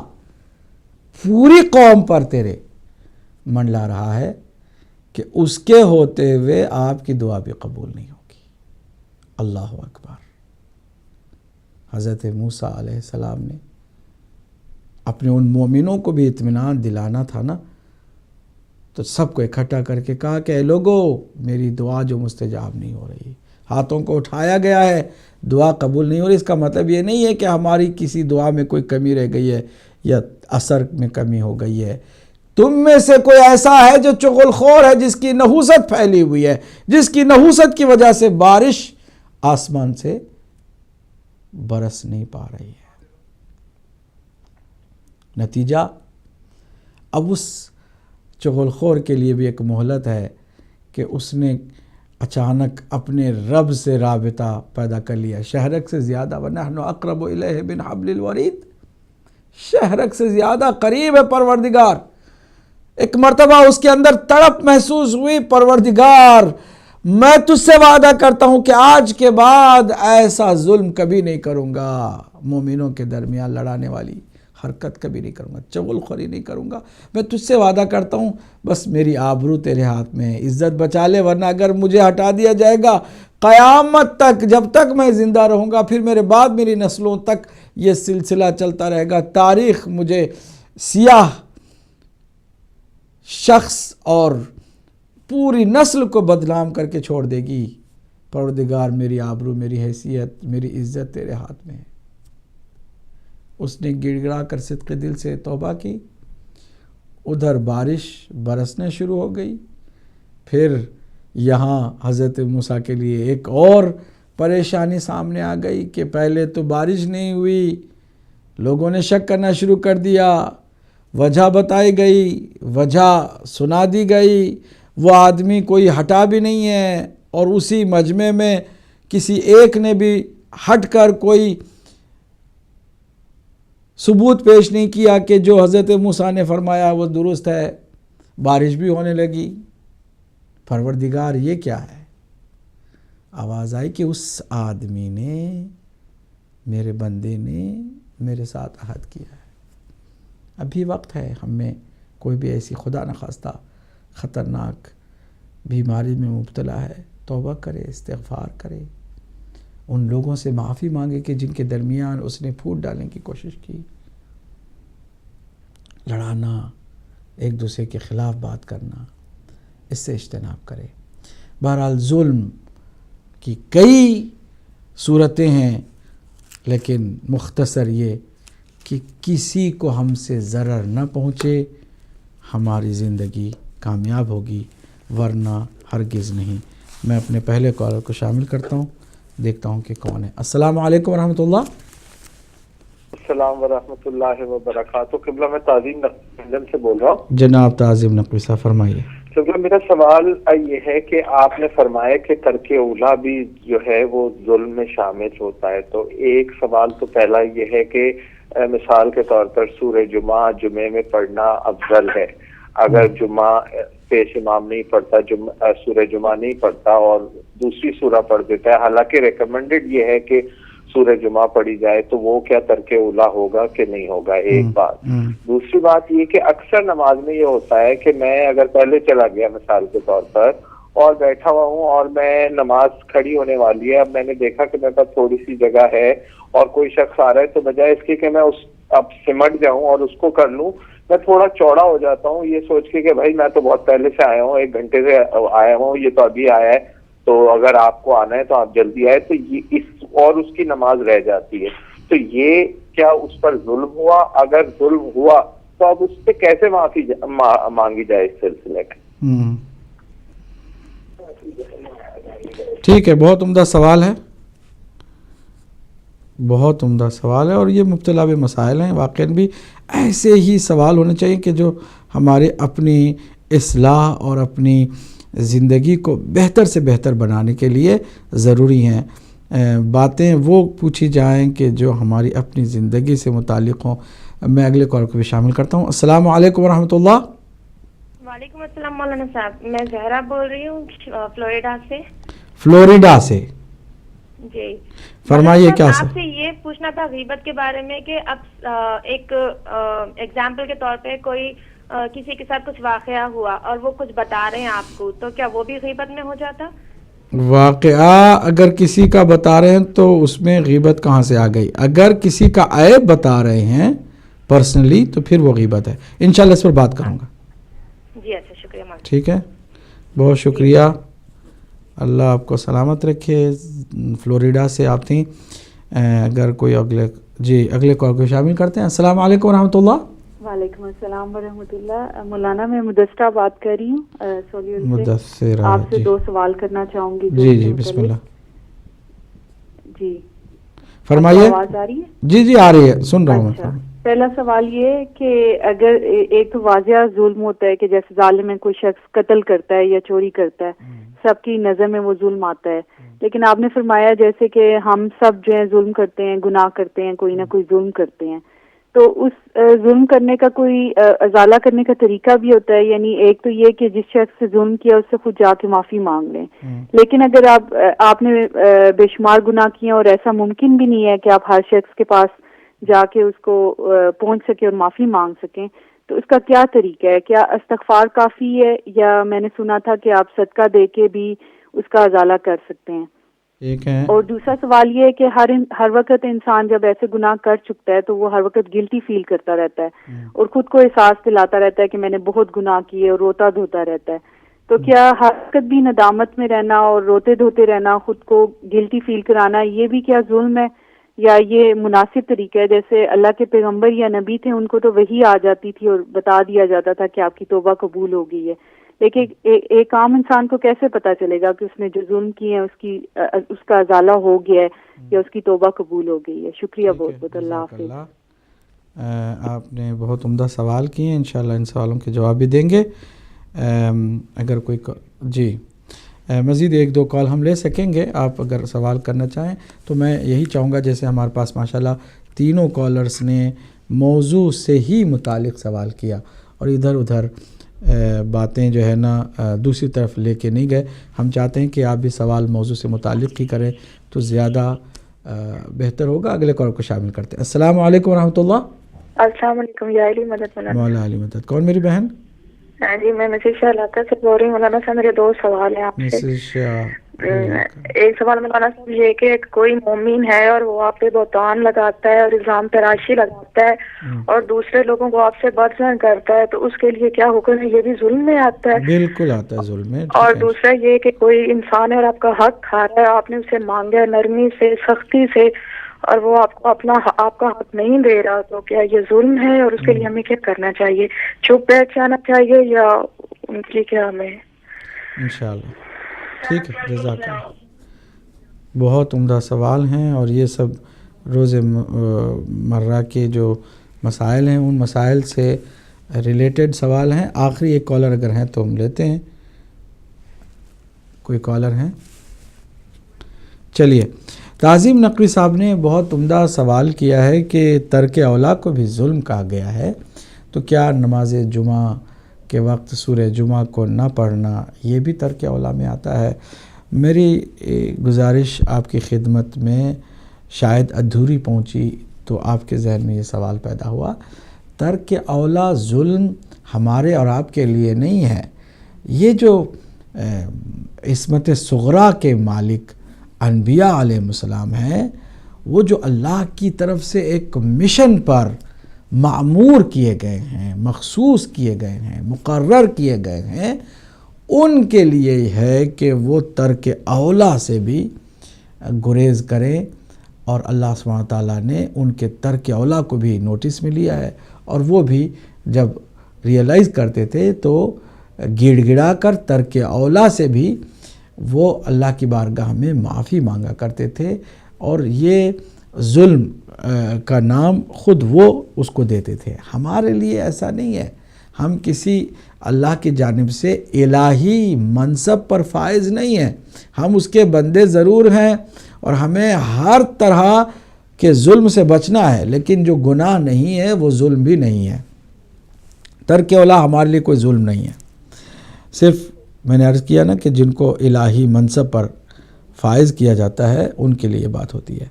[SPEAKER 1] پوری قوم پر تیرے منڈلا رہا ہے کہ اس کے ہوتے ہوئے آپ کی دعا بھی قبول نہیں ہوگی۔ اللہ اکبر۔ حضرت موسیٰ علیہ السلام نے اپنے ان مومنوں کو بھی اطمینان دلانا تھا نا، تو سب کو اکٹھا کر کے کہا کہ اے لوگو، میری دعا جو مستجاب نہیں ہو رہی، ہاتھوں کو اٹھایا گیا ہے، دعا قبول نہیں ہو رہی، اس کا مطلب یہ نہیں ہے کہ ہماری کسی دعا میں کوئی کمی رہ گئی ہے یا اثر میں کمی ہو گئی ہے۔ تم میں سے کوئی ایسا ہے جو چغل خور ہے، جس کی نحوست پھیلی ہوئی ہے، جس کی نحوست کی وجہ سے بارش آسمان سے برس نہیں پا رہی ہے۔ نتیجہ اب اس چغل خور کے لیے بھی ایک مہلت ہے کہ اس نے اچانک اپنے رب سے رابطہ پیدا کر لیا، شہرک سے زیادہ، وَنَحْنُ أَقْرَبُ إِلَيْهِ مِنْ حَبْلِ الْوَرِيدِ، شہرک سے زیادہ قریب ہے پروردگار۔ ایک مرتبہ اس کے اندر تڑپ محسوس ہوئی، پروردگار میں تجھ سے وعدہ کرتا ہوں کہ آج کے بعد ایسا ظلم کبھی نہیں کروں گا، مومنوں کے درمیان لڑانے والی حرکت کبھی نہیں کروں گا، چغل خوری نہیں کروں گا، میں تجھ سے وعدہ کرتا ہوں، بس میری آبرو تیرے ہاتھ میں ہے، عزت بچا لے، ورنہ اگر مجھے ہٹا دیا جائے گا قیامت تک، جب تک میں زندہ رہوں گا، پھر میرے بعد میری نسلوں تک یہ سلسلہ چلتا رہے گا، تاریخ مجھے سیاہ شخص اور پوری نسل کو بدنام کر کے چھوڑ دے گی۔ پروردگار میری آبرو، میری حیثیت، میری عزت تیرے ہاتھ میں ہے۔ اس نے گڑ گڑا کر صدق دل سے توبہ کی، ادھر بارش برسنے شروع ہو گئی۔ پھر یہاں حضرت موسیٰ کے لیے ایک اور پریشانی سامنے آ گئی کہ پہلے تو بارش نہیں ہوئی، لوگوں نے شک کرنا شروع کر دیا، وجہ بتائی گئی، وجہ سنا دی گئی، وہ آدمی کوئی ہٹا بھی نہیں ہے، اور اسی مجمع میں کسی ایک نے بھی ہٹ کر کوئی ثبوت پیش نہیں کیا کہ جو حضرت موسیٰ نے فرمایا وہ درست ہے۔ بارش بھی ہونے لگی۔ پروردگار یہ کیا ہے؟ آواز آئی کہ اس آدمی نے، میرے بندے نے میرے ساتھ عہد کیا ہے۔ ابھی وقت ہے، ہم میں کوئی بھی ایسی خدا نخواستہ خطرناک بیماری میں مبتلا ہے، توبہ کرے، استغفار کرے، ان لوگوں سے معافی مانگے کہ جن کے درمیان اس نے پھوٹ ڈالنے کی کوشش کی، لڑانا، ایک دوسرے کے خلاف بات کرنا، اس سے اجتناب کرے۔ بہرحال ظلم کی کئی صورتیں ہیں، لیکن مختصر یہ کہ کسی کو ہم سے ضرر نہ پہنچے، ہماری زندگی کامیاب ہوگی، ورنہ ہرگز نہیں۔ میں اپنے پہلے کالر کو شامل کرتا ہوں، دیکھتا ہوں کہ کون ہے۔ السلام علیکم ورحمۃ اللہ۔
[SPEAKER 2] السلام ورحمۃ اللہ وبرکاتہ۔ قبلہ میں تعظیم لندن سے بول رہا ہوں۔
[SPEAKER 1] جناب تعظیم نقوی صاحب فرمائیے۔
[SPEAKER 2] قبلہ میرا سوال یہ ہے کہ آپ نے فرمایا کہ ترک اولیٰ بھی جو ہے وہ ظلم میں شامل ہوتا ہے، تو ایک سوال تو پہلا یہ ہے کہ مثال کے طور پر سورہ جمعے میں پڑھنا افضل ہے، اگر جمعہ پیش امام نہیں پڑھتا، سورہ جمعہ نہیں پڑھتا اور دوسری سورہ پڑھ دیتا ہے، حالانکہ ریکمنڈڈ یہ ہے کہ سورہ جمعہ پڑھی جائے، تو وہ کیا ترک اولیٰ ہوگا کہ نہیں ہوگا؟ ایک بات۔ دوسری بات یہ کہ اکثر نماز میں یہ ہوتا ہے کہ میں اگر پہلے چلا گیا مثال کے طور پر اور بیٹھا ہوا ہوں اور میں نماز کھڑی ہونے والی ہے، اب میں نے دیکھا کہ میرے پاس تھوڑی سی جگہ ہے اور کوئی شخص آ رہا ہے، تو بجائے اس کے کہ میں اب سمٹ جاؤں اور اس کو کر لوں، میں تھوڑا چوڑا ہو جاتا ہوں یہ سوچ کے کہ بھائی میں تو بہت پہلے سے آیا ہوں, 1 گھنٹے سے آیا ہوں, یہ تو ابھی آیا ہے, تو اگر آپ کو آنا ہے تو آپ جلدی آئے, تو اس کی نماز رہ جاتی ہے. تو یہ کیا اس پر ظلم ہوا؟ اگر ظلم ہوا تو اب اس سے کیسے معافی مانگی جائے اس سلسلے میں؟
[SPEAKER 1] ٹھیک ہے, بہت عمدہ سوال ہے, بہت عمدہ سوال ہے, اور یہ مبتلا بے مسائل ہیں. واقعاً بھی ایسے ہی سوال ہونے چاہیے کہ جو ہمارے اپنی اصلاح اور اپنی زندگی کو بہتر سے بہتر بنانے کے لیے ضروری ہیں. باتیں وہ پوچھی جائیں کہ جو ہماری اپنی زندگی سے متعلق ہوں. میں اگلے کال کو بھی شامل کرتا ہوں. السلام علیکم ورحمۃ اللہ.
[SPEAKER 3] وعلیکم السلام مولانا صاحب, میں زہرا بول رہی ہوں فلوریڈا سے.
[SPEAKER 1] فلوریڈا سے
[SPEAKER 3] جی
[SPEAKER 1] فرمائیے. کیا
[SPEAKER 3] آپ سے یہ پوچھنا تھا غیبت کے بارے میں کہ اب ایک ایگزامپل کے طور پہ کوئی کسی کے ساتھ کچھ واقعہ ہوا اور وہ کچھ بتا رہے ہیں آپ کو, تو کیا وہ بھی غیبت میں ہو جاتا؟
[SPEAKER 1] واقعہ اگر کسی کا بتا رہے ہیں تو اس میں غیبت کہاں سے آ گئی؟ اگر کسی کا عیب بتا رہے ہیں پرسنلی تو پھر وہ غیبت ہے. انشاءاللہ اس پر بات کروں گا.
[SPEAKER 3] جی اچھا, شکریہ مولانا.
[SPEAKER 1] ٹھیک ہے, بہت شکریہ, اللہ آپ کو سلامت رکھے. فلوریڈا سے آپ تھیں. اگر کوئی اگلے کال کو شامل کرتے ہیں. السلام علیکم ورحمۃ اللہ.
[SPEAKER 4] وعلیکم السلام ورحمۃ اللہ. مولانا میں مدثرہ بات کر رہی ہوں سولیول سے.
[SPEAKER 1] مدثرہ,
[SPEAKER 4] آپ سے 2 سوال کرنا چاہوں گی.
[SPEAKER 1] جی بسم اللہ.
[SPEAKER 4] جی
[SPEAKER 1] فرمائیے.
[SPEAKER 4] آواز آ رہی ہے؟
[SPEAKER 1] جی آ رہی ہے, سن رہا ہوں.
[SPEAKER 4] اچھا, پہلا سوال یہ کہ اگر ایک تو واضح ظلم ہوتا ہے کہ جیسے ظالم میں کوئی شخص قتل کرتا ہے یا چوری کرتا ہے, سب کی نظر میں وہ ظلم آتا ہے, لیکن آپ نے فرمایا جیسے کہ ہم سب جو ہیں ظلم کرتے ہیں, گناہ کرتے ہیں, کوئی نہ کوئی ظلم کرتے ہیں, تو اس ظلم کرنے کا کوئی ازالہ کرنے کا طریقہ بھی ہوتا ہے. یعنی ایک تو یہ کہ جس شخص سے ظلم کیا اس سے خود جا کے معافی مانگ لیں, لیکن اگر آپ نے بے شمار گناہ کیے اور ایسا ممکن بھی نہیں ہے کہ آپ ہر شخص کے پاس جا کے اس کو پہنچ سکے اور معافی مانگ سکیں, تو اس کا کیا طریقہ ہے؟ کیا استغفار کافی ہے, یا میں نے سنا تھا کہ آپ صدقہ دے کے بھی اس کا ازالہ کر سکتے ہیں؟
[SPEAKER 1] ٹھیک ہے.
[SPEAKER 4] اور دوسرا سوال یہ ہے کہ ہر وقت انسان جب ایسے گناہ کر چکتا ہے تو وہ ہر وقت گلٹی فیل کرتا رہتا ہے اور خود کو احساس دلاتا رہتا ہے کہ میں نے بہت گناہ کیے اور روتا دھوتا رہتا ہے. تو کیا ہر وقت بھی ندامت میں رہنا اور روتے دھوتے رہنا, خود کو گلٹی فیل کرانا, یہ بھی کیا ظلم ہے یا یہ مناسب طریقہ ہے؟ جیسے اللہ کے پیغمبر یا نبی تھے, ان کو تو وحی آ جاتی تھی اور بتا دیا جاتا تھا کہ آپ کی توبہ قبول ہو گئی ہے, لیکن ایک عام انسان کو کیسے پتا چلے گا کہ اس نے جو ظلم کیے ہیں اس کا ازالہ ہو گیا ہے یا اس کی توبہ قبول ہو گئی ہے؟ شکریہ بہت بہت. اللہ حافظ.
[SPEAKER 1] آپ نے بہت عمدہ سوال کیے ہیں, انشاءاللہ ان سوالوں کے جواب بھی دیں گے. اگر کوئی مزید 1-2 کال ہم لے سکیں گے. آپ اگر سوال کرنا چاہیں تو میں یہی چاہوں گا, جیسے ہمارے پاس ماشاءاللہ تینوں کالرز نے موضوع سے ہی متعلق سوال کیا اور ادھر ادھر باتیں جو ہے نا دوسری طرف لے کے نہیں گئے. ہم چاہتے ہیں کہ آپ بھی سوال موضوع سے متعلق ہی کریں تو زیادہ بہتر ہوگا. اگلے کال کو شامل کرتے ہیں. السلام علیکم ورحمۃ اللہ.
[SPEAKER 5] السلام علیکم. یا علی مدد مولانا.
[SPEAKER 1] مولا علی مدد. کون میری بہن؟
[SPEAKER 5] جی میں مسز شاہ علاقہ سے بول رہی ہوں مولانا صاحب. میرے 2 سوال ہیں آپ سے. ایک سوال مولانا صاحب یہ کہ کوئی مومن ہے اور وہ آپ پہ بہتان لگاتا ہے اور الزام تراشی لگاتا ہے اور دوسرے لوگوں کو آپ سے بدظن کرتا ہے, تو اس کے لیے کیا حکم ہے؟ یہ بھی ظلم میں آتا ہے؟
[SPEAKER 1] بالکل آتا ہے ظلم میں.
[SPEAKER 5] اور دوسرا یہ کہ کوئی انسان ہے اور آپ کا حق کھا رہا ہے, آپ نے اسے مانگا نرمی سے, سختی سے, اور وہ آپ کا حق نہیں دے رہا, تو کیا یہ ظلم ہے اور اس کے لیے ہمیں کیا کرنا چاہیے؟ چپ بیٹھ جانا چاہیے یا ان کے لیے کیا ہمیں؟
[SPEAKER 1] انشاءاللہ. ٹھیک ہے, جزاک اللہ. بہت عمدہ سوال ہیں اور یہ سب روز مرہ کے جو مسائل ہیں ان مسائل سے ریلیٹڈ سوال ہیں. آخری ایک کالر اگر ہیں تو ہم لیتے ہیں. کوئی کالر ہیں؟ چلیے. تعظیم نقوی صاحب نے بہت عمدہ سوال کیا ہے کہ ترک اولا کو بھی ظلم کہا گیا ہے, تو کیا نماز جمعہ کے وقت سورہ جمعہ کو نہ پڑھنا یہ بھی ترک اولا میں آتا ہے؟ میری گزارش آپ کی خدمت میں شاید ادھوری پہنچی تو آپ کے ذہن میں یہ سوال پیدا ہوا. ترک اولا ظلم ہمارے اور آپ کے لیے نہیں ہے. یہ جو عصمت صغریٰ کے مالک انبیاء علیہ السلام ہیں, وہ جو اللہ کی طرف سے ایک مشن پر معمور کیے گئے ہیں، مخصوص کیے گئے ہیں، مقرر کیے گئے ہیں، ان کے لیے ہے کہ وہ ترک اولا سے بھی گریز کریں، اور اللہ سبحانہ تعالیٰ نے ان کے ترک اولا کو بھی نوٹس میں لیا ہے، اور وہ بھی جب ریئلائز کرتے تھے تو گڑ گڑا کر ترک اولا سے بھی وہ اللہ کی بارگاہ میں معافی مانگا کرتے تھے، اور یہ ظلم کا نام خود وہ اس کو دیتے تھے۔ ہمارے لیے ایسا نہیں ہے، ہم کسی اللہ کی جانب سے الہی منصب پر فائز نہیں ہیں، ہم اس کے بندے ضرور ہیں، اور ہمیں ہر طرح کے ظلم سے بچنا ہے، لیکن جو گناہ نہیں ہے وہ ظلم بھی نہیں ہے۔ ترک اولا ہمارے لیے کوئی ظلم نہیں ہے، صرف میں نے عرض کیا نا کہ جن کو الہی منصب پر فائز کیا جاتا ہے ان کے لیے بات ہوتی ہے۔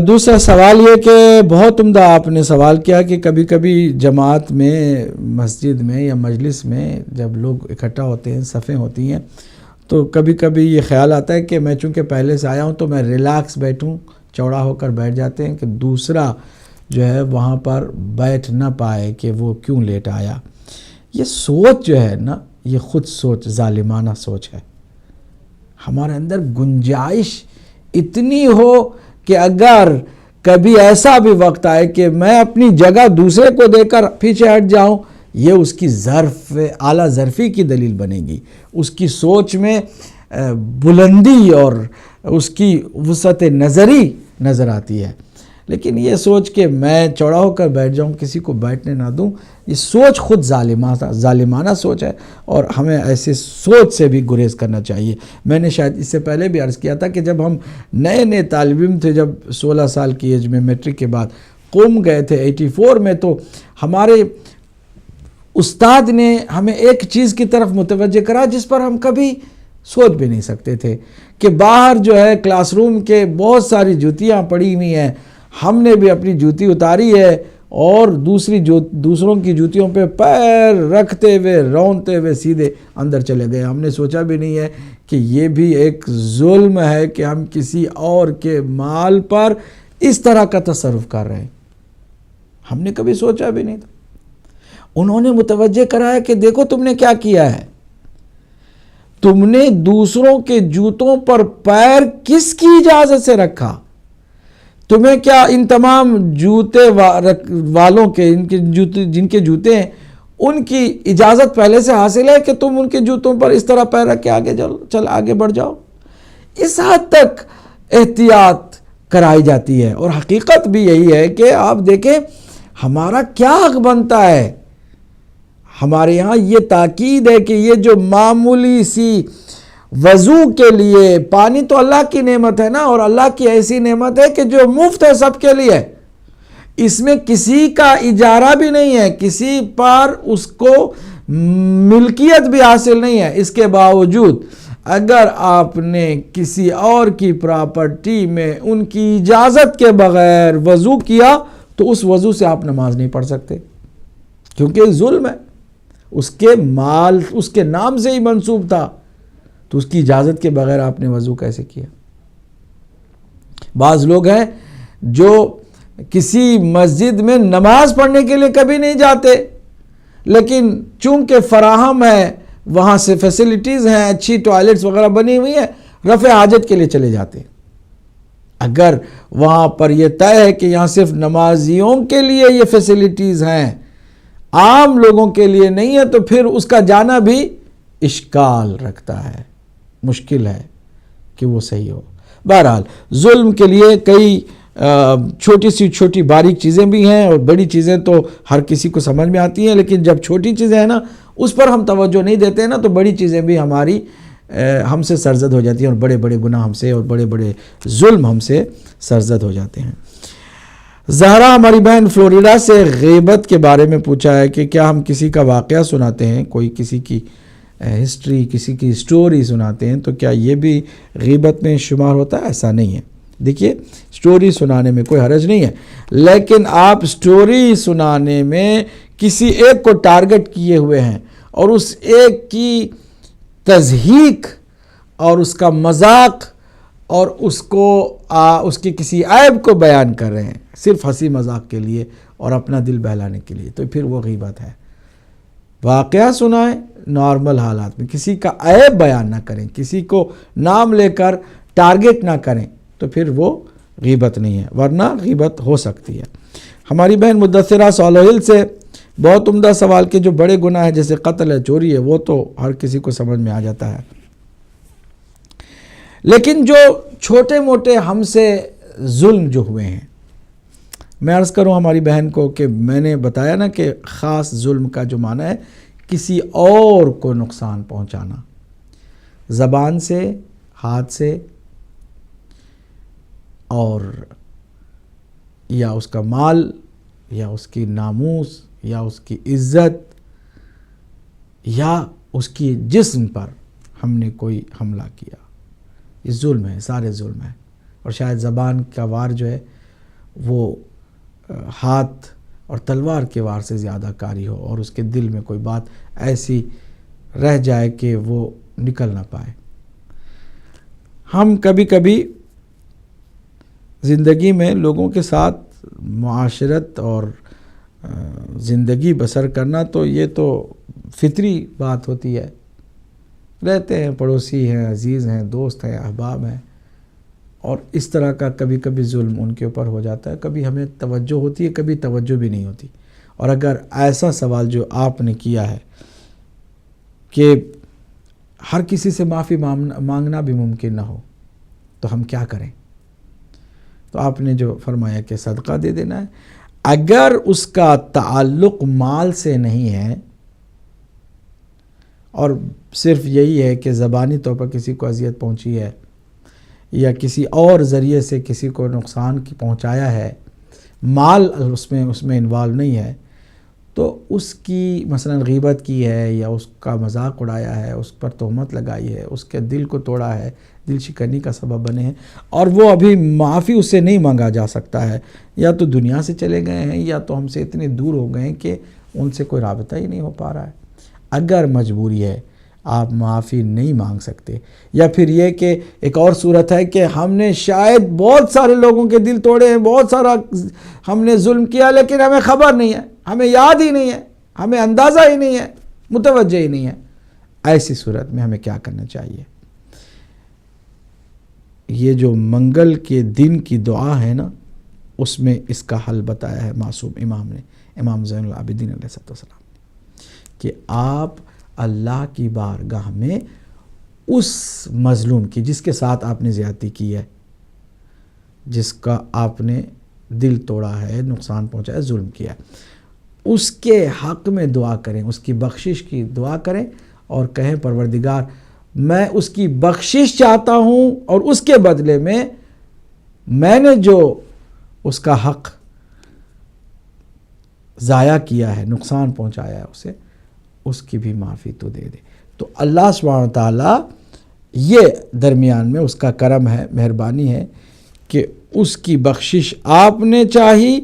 [SPEAKER 1] دوسرا سوال یہ کہ بہت عمدہ آپ نے سوال کیا کہ کبھی کبھی جماعت میں، مسجد میں یا مجلس میں جب لوگ اکٹھا ہوتے ہیں، صفیں ہوتی ہیں، تو کبھی کبھی یہ خیال آتا ہے کہ میں چونکہ پہلے سے آیا ہوں تو میں ریلیکس بیٹھوں، چوڑا ہو کر بیٹھ جاتے ہیں کہ دوسرا جو ہے وہاں پر بیٹھ نہ پائے کہ وہ کیوں لیٹ آیا۔ یہ سوچ جو ہے نا، یہ خود سوچ ظالمانہ سوچ ہے۔ ہمارے اندر گنجائش اتنی ہو کہ اگر کبھی ایسا بھی وقت آئے کہ میں اپنی جگہ دوسرے کو دے کر پیچھے ہٹ جاؤں، یہ اس کی اعلیٰ ظرفی کی دلیل بنے گی، اس کی سوچ میں بلندی اور اس کی وسعت نظری نظر آتی ہے۔ لیکن یہ سوچ کہ میں چوڑا ہو کر بیٹھ جاؤں، کسی کو بیٹھنے نہ دوں، یہ سوچ خود ظالمانہ سوچ ہے، اور ہمیں ایسے سوچ سے بھی گریز کرنا چاہیے۔ میں نے شاید اس سے پہلے بھی عرض کیا تھا کہ جب ہم نئے طالب علم تھے، جب 16 سال کی ایج میں میٹرک کے بعد قم گئے تھے 84 میں، تو ہمارے استاد نے ہمیں ایک چیز کی طرف متوجہ کرا جس پر ہم کبھی سوچ بھی نہیں سکتے تھے کہ باہر جو ہے کلاس روم کے بہت ساری جوتیاں پڑی ہوئی ہیں، ہم نے بھی اپنی جوتی اتاری ہے اور دوسروں کی جوتیوں پہ پیر رکھتے ہوئے رونتے ہوئے سیدھے اندر چلے گئے۔ ہم نے سوچا بھی نہیں ہے کہ یہ بھی ایک ظلم ہے کہ ہم کسی اور کے مال پر اس طرح کا تصرف کر رہے ہیں، ہم نے کبھی سوچا بھی نہیں تھا۔ انہوں نے متوجہ کرایا کہ دیکھو تم نے کیا کیا ہے، تم نے دوسروں کے جوتوں پر پیر کس کی اجازت سے رکھا؟ تمہیں کیا ان تمام جوتے والوں کے جن کے جوتے ہیں ان کی اجازت پہلے سے حاصل ہے کہ تم ان کے جوتوں پر اس طرح پیر رکھ کے آگے بڑھ جاؤ؟ اس حد تک احتیاط کرائی جاتی ہے، اور حقیقت بھی یہی ہے کہ آپ دیکھیں ہمارا کیا حق بنتا ہے۔ ہمارے یہاں یہ تاکید ہے کہ یہ جو معمولی سی وضو کے لیے پانی تو اللہ کی نعمت ہے نا، اور اللہ کی ایسی نعمت ہے کہ جو مفت ہے سب کے لیے، اس میں کسی کا اجارہ بھی نہیں ہے، کسی پر اس کو ملکیت بھی حاصل نہیں ہے۔ اس کے باوجود اگر آپ نے کسی اور کی پراپرٹی میں ان کی اجازت کے بغیر وضو کیا تو اس وضو سے آپ نماز نہیں پڑھ سکتے، کیونکہ ظلم ہے، اس کے مال اس کے نام سے ہی منسوب تھا، تو اس کی اجازت کے بغیر آپ نے وضو کیسے کیا؟ بعض لوگ ہیں جو کسی مسجد میں نماز پڑھنے کے لیے کبھی نہیں جاتے، لیکن چونکہ فراہم ہے، وہاں سے فیسلٹیز ہیں، اچھی ٹوائلٹس وغیرہ بنی ہوئی ہیں، رفع حاجت کے لیے چلے جاتے۔ اگر وہاں پر یہ طے ہے کہ یہاں صرف نمازیوں کے لیے یہ فیسلٹیز ہیں، عام لوگوں کے لیے نہیں ہے، تو پھر اس کا جانا بھی اشکال رکھتا ہے، مشکل ہے کہ وہ صحیح ہو۔ بہرحال ظلم کے لیے کئی چھوٹی سی چھوٹی باریک چیزیں بھی ہیں، اور بڑی چیزیں تو ہر کسی کو سمجھ میں آتی ہیں، لیکن جب چھوٹی چیزیں ہیں نا اس پر ہم توجہ نہیں دیتے ہیں نا، تو بڑی چیزیں بھی ہم سے سرزد ہو جاتی ہیں، اور بڑے بڑے گناہ ہم سے اور بڑے بڑے ظلم ہم سے سرزد ہو جاتے ہیں۔ زہرا ہماری بہن فلوریڈا سے غیبت کے بارے میں پوچھا ہے کہ کیا ہم کسی کا واقعہ سناتے ہیں، کوئی کسی کی ہسٹری، کسی کی سٹوری سناتے ہیں، تو کیا یہ بھی غیبت میں شمار ہوتا ہے؟ ایسا نہیں ہے۔ دیکھیے سٹوری سنانے میں کوئی حرج نہیں ہے، لیکن آپ سٹوری سنانے میں کسی ایک کو ٹارگٹ کیے ہوئے ہیں، اور اس ایک کی تضحیک اور اس کا مذاق اور اس کو اس کی کسی عیب کو بیان کر رہے ہیں صرف ہنسی مذاق کے لیے اور اپنا دل بہلانے کے لیے، تو پھر وہ غیبت ہے۔ واقعہ سنائیں نارمل حالات میں، کسی کا عیب بیان نہ کریں، کسی کو نام لے کر ٹارگٹ نہ کریں، تو پھر وہ غیبت نہیں ہے، ورنہ غیبت ہو سکتی ہے۔ ہماری بہن مدثرہ سولوہل سے بہت عمدہ سوال کے جو بڑے گناہ ہیں جیسے قتل ہے، چوری ہے، وہ تو ہر کسی کو سمجھ میں آ جاتا ہے، لیکن جو چھوٹے موٹے ہم سے ظلم جو ہوئے ہیں، میں عرض کروں ہماری بہن کو کہ میں نے بتایا نا کہ خاص ظلم کا جو معنی ہے کسی اور کو نقصان پہنچانا، زبان سے، ہاتھ سے، اور یا اس کا مال، یا اس کی ناموس، یا اس کی عزت، یا اس کی جسم پر ہم نے کوئی حملہ کیا، یہ ظلم ہے، سارے ظلم ہے۔ اور شاید زبان کا وار جو ہے وہ ہاتھ اور تلوار کے وار سے زیادہ کاری ہو، اور اس کے دل میں کوئی بات ایسی رہ جائے کہ وہ نکل نہ پائے۔ ہم کبھی کبھی زندگی میں لوگوں کے ساتھ معاشرت اور زندگی بسر کرنا، تو یہ تو فطری بات ہوتی ہے، رہتے ہیں، پڑوسی ہیں، عزیز ہیں، دوست ہیں، احباب ہیں، اور اس طرح کا کبھی کبھی ظلم ان کے اوپر ہو جاتا ہے، کبھی ہمیں توجہ ہوتی ہے، کبھی توجہ بھی نہیں ہوتی۔ اور اگر ایسا سوال جو آپ نے کیا ہے کہ ہر کسی سے معافی مانگنا بھی ممکن نہ ہو، تو ہم کیا کریں؟ تو آپ نے جو فرمایا کہ صدقہ دے دینا ہے، اگر اس کا تعلق مال سے نہیں ہے اور صرف یہی ہے کہ زبانی طور پر کسی کو اذیت پہنچی ہے یا کسی اور ذریعے سے کسی کو نقصان کی پہنچایا ہے، مال اس میں انوالو نہیں ہے، تو اس کی مثلا غیبت کی ہے یا اس کا مذاق اڑایا ہے، اس پر تہمت لگائی ہے، اس کے دل کو توڑا ہے، دل شکنی کا سبب بنے ہیں، اور وہ ابھی معافی اس سے نہیں مانگا جا سکتا ہے، یا تو دنیا سے چلے گئے ہیں یا تو ہم سے اتنے دور ہو گئے ہیں کہ ان سے کوئی رابطہ ہی نہیں ہو پا رہا ہے۔ اگر مجبوری ہے، آپ معافی نہیں مانگ سکتے، یا پھر یہ کہ ایک اور صورت ہے کہ ہم نے شاید بہت سارے لوگوں کے دل توڑے ہیں، بہت سارا ہم نے ظلم کیا، لیکن ہمیں خبر نہیں ہے، ہمیں یاد ہی نہیں ہے، ہمیں اندازہ ہی نہیں ہے، متوجہ ہی نہیں ہے۔ ایسی صورت میں ہمیں کیا کرنا چاہیے؟ یہ جو منگل کے دن کی دعا ہے نا، اس میں اس کا حل بتایا ہے معصوم امام نے، امام زین العابدین علیہ السلام نے، کہ آپ اللہ کی بارگاہ میں اس مظلوم کی، جس کے ساتھ آپ نے زیادتی کی ہے، جس کا آپ نے دل توڑا ہے، نقصان پہنچایا ہے، ظلم کیا ہے، اس کے حق میں دعا کریں، اس کی بخشش کی دعا کریں، اور کہیں پروردگار میں اس کی بخشش چاہتا ہوں، اور اس کے بدلے میں نے جو اس کا حق ضائع کیا ہے، نقصان پہنچایا ہے اسے، اس کی بھی معافی تو دے دے۔ تو اللہ سبحانہ وتعالی یہ درمیان میں اس کا کرم ہے، مہربانی ہے کہ اس کی بخشش آپ نے چاہی،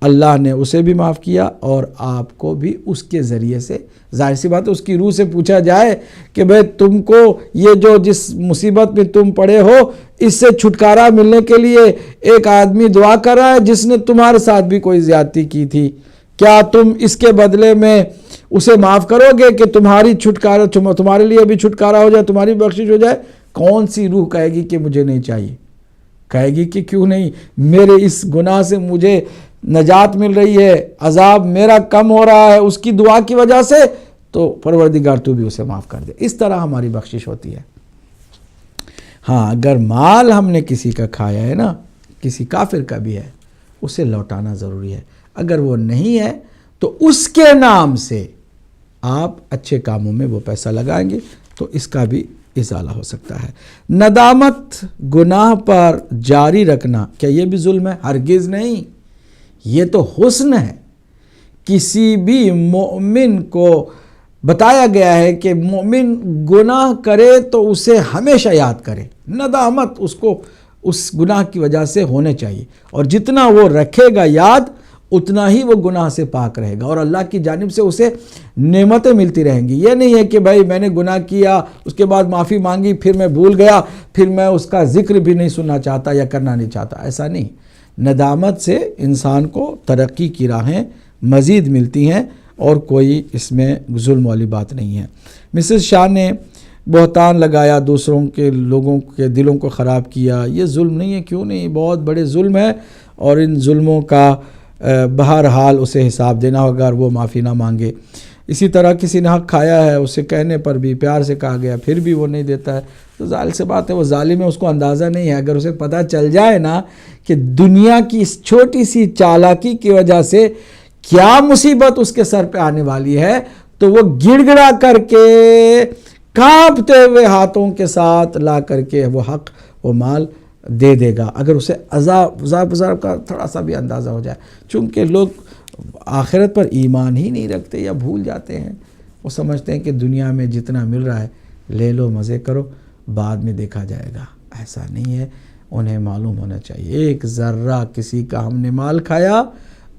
[SPEAKER 1] اللہ نے اسے بھی معاف کیا، اور آپ کو بھی اس کے ذریعے سے، ظاہر سی بات ہے اس کی روح سے پوچھا جائے کہ بھئی تم کو یہ جو جس مصیبت میں تم پڑے ہو، اس سے چھٹکارا ملنے کے لیے ایک آدمی دعا کر رہا ہے جس نے تمہارے ساتھ بھی کوئی زیادتی کی تھی، کیا تم اس کے بدلے میں اسے معاف کرو گے کہ تمہارے لیے بھی چھٹکارا ہو جائے، تمہاری بخشش ہو جائے؟ کون سی روح کہے گی کہ مجھے نہیں چاہیے؟ کہے گی کہ کیوں نہیں، میرے اس گناہ سے مجھے نجات مل رہی ہے، عذاب میرا کم ہو رہا ہے اس کی دعا کی وجہ سے، تو پروردگار تو بھی اسے معاف کر دے۔ اس طرح ہماری بخشش ہوتی ہے۔ ہاں، اگر مال ہم نے کسی کا کھایا ہے نا، کسی کافر کا بھی ہے، اسے لوٹانا ضروری ہے۔ اگر وہ نہیں ہے تو اس کے نام سے آپ اچھے کاموں میں وہ پیسہ لگائیں گے تو اس کا بھی ازالہ ہو سکتا ہے۔ ندامت گناہ پر جاری رکھنا، کیا یہ بھی ظلم ہے؟ ہرگز نہیں، یہ تو حسن ہے۔ کسی بھی مومن کو بتایا گیا ہے کہ مومن گناہ کرے تو اسے ہمیشہ یاد کرے، ندامت اس کو اس گناہ کی وجہ سے ہونے چاہیے، اور جتنا وہ رکھے گا یاد، اتنا ہی وہ گناہ سے پاک رہے گا اور اللہ کی جانب سے اسے نعمتیں ملتی رہیں گی. یہ نہیں ہے کہ بھائی میں نے گناہ کیا, اس کے بعد معافی مانگی, پھر میں بھول گیا, پھر میں اس کا ذکر بھی نہیں سننا چاہتا یا کرنا نہیں چاہتا. ایسا نہیں. ندامت سے انسان کو ترقی کی راہیں مزید ملتی ہیں اور کوئی اس میں ظلم والی بات نہیں ہے. مسز شاہ نے بہتان لگایا, دوسروں کے لوگوں کے دلوں کو خراب کیا. یہ ظلم نہیں ہے, کیوں نہیں, بہت بڑے ظلم ہے اور ان ظلموں کا بہرحال اسے حساب دینا ہوگا اگر وہ معافی نہ مانگے. اسی طرح کسی نے حق کھایا ہے, اسے کہنے پر بھی پیار سے کہا گیا, پھر بھی وہ نہیں دیتا ہے, تو ظاہر سی بات ہے وہ ظالم ہے, اس کو اندازہ نہیں ہے. اگر اسے پتہ چل جائے نا کہ دنیا کی اس چھوٹی سی چالاکی کی وجہ سے کیا مصیبت اس کے سر پہ آنے والی ہے, تو وہ گڑ گڑا کر کے کانپتے ہوئے ہاتھوں کے ساتھ لا کر کے وہ حق وہ مال دے دے گا, اگر اسے عذاب کا تھوڑا سا بھی اندازہ ہو جائے. چونکہ لوگ آخرت پر ایمان ہی نہیں رکھتے یا بھول جاتے ہیں. وہ سمجھتے ہیں کہ دنیا میں جتنا مل رہا ہے لے لو, مزے کرو, بعد میں دیکھا جائے گا. ایسا نہیں ہے. انہیں معلوم ہونا چاہیے ایک ذرہ کسی کا ہم نے مال کھایا,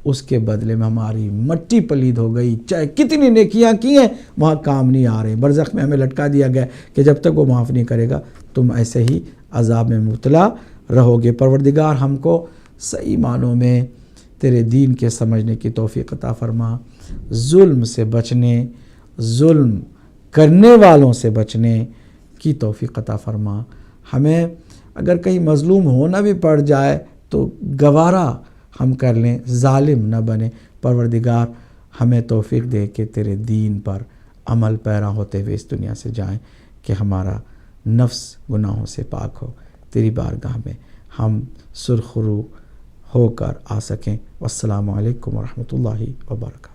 [SPEAKER 1] اس کے بدلے میں ہماری مٹی پلید ہو گئی, چاہے کتنی نیکیاں کی ہیں وہاں کام نہیں آ رہے. برزخ میں ہمیں لٹکا دیا گیا کہ جب تک وہ معاف نہیں کرے گا تم ایسے ہی عذاب میں مبتلا رہو گے. پروردگار ہم کو صحیح معنوں میں تیرے دین کے سمجھنے کی توفیق عطا فرما, ظلم سے بچنے, ظلم کرنے والوں سے بچنے کی توفیق عطا فرما. ہمیں اگر کہیں مظلوم ہونا بھی پڑ جائے تو گوارا ہم کر لیں, ظالم نہ بنے. پروردگار ہمیں توفیق دے کہ تیرے دین پر عمل پیرا ہوتے ہوئے اس دنیا سے جائیں, کہ ہمارا نفس گناہوں سے پاک ہو, تیری بارگاہ میں ہم سرخرو ہو کر آ سکیں. والسلام علیکم ورحمۃ اللہ وبرکاتہ.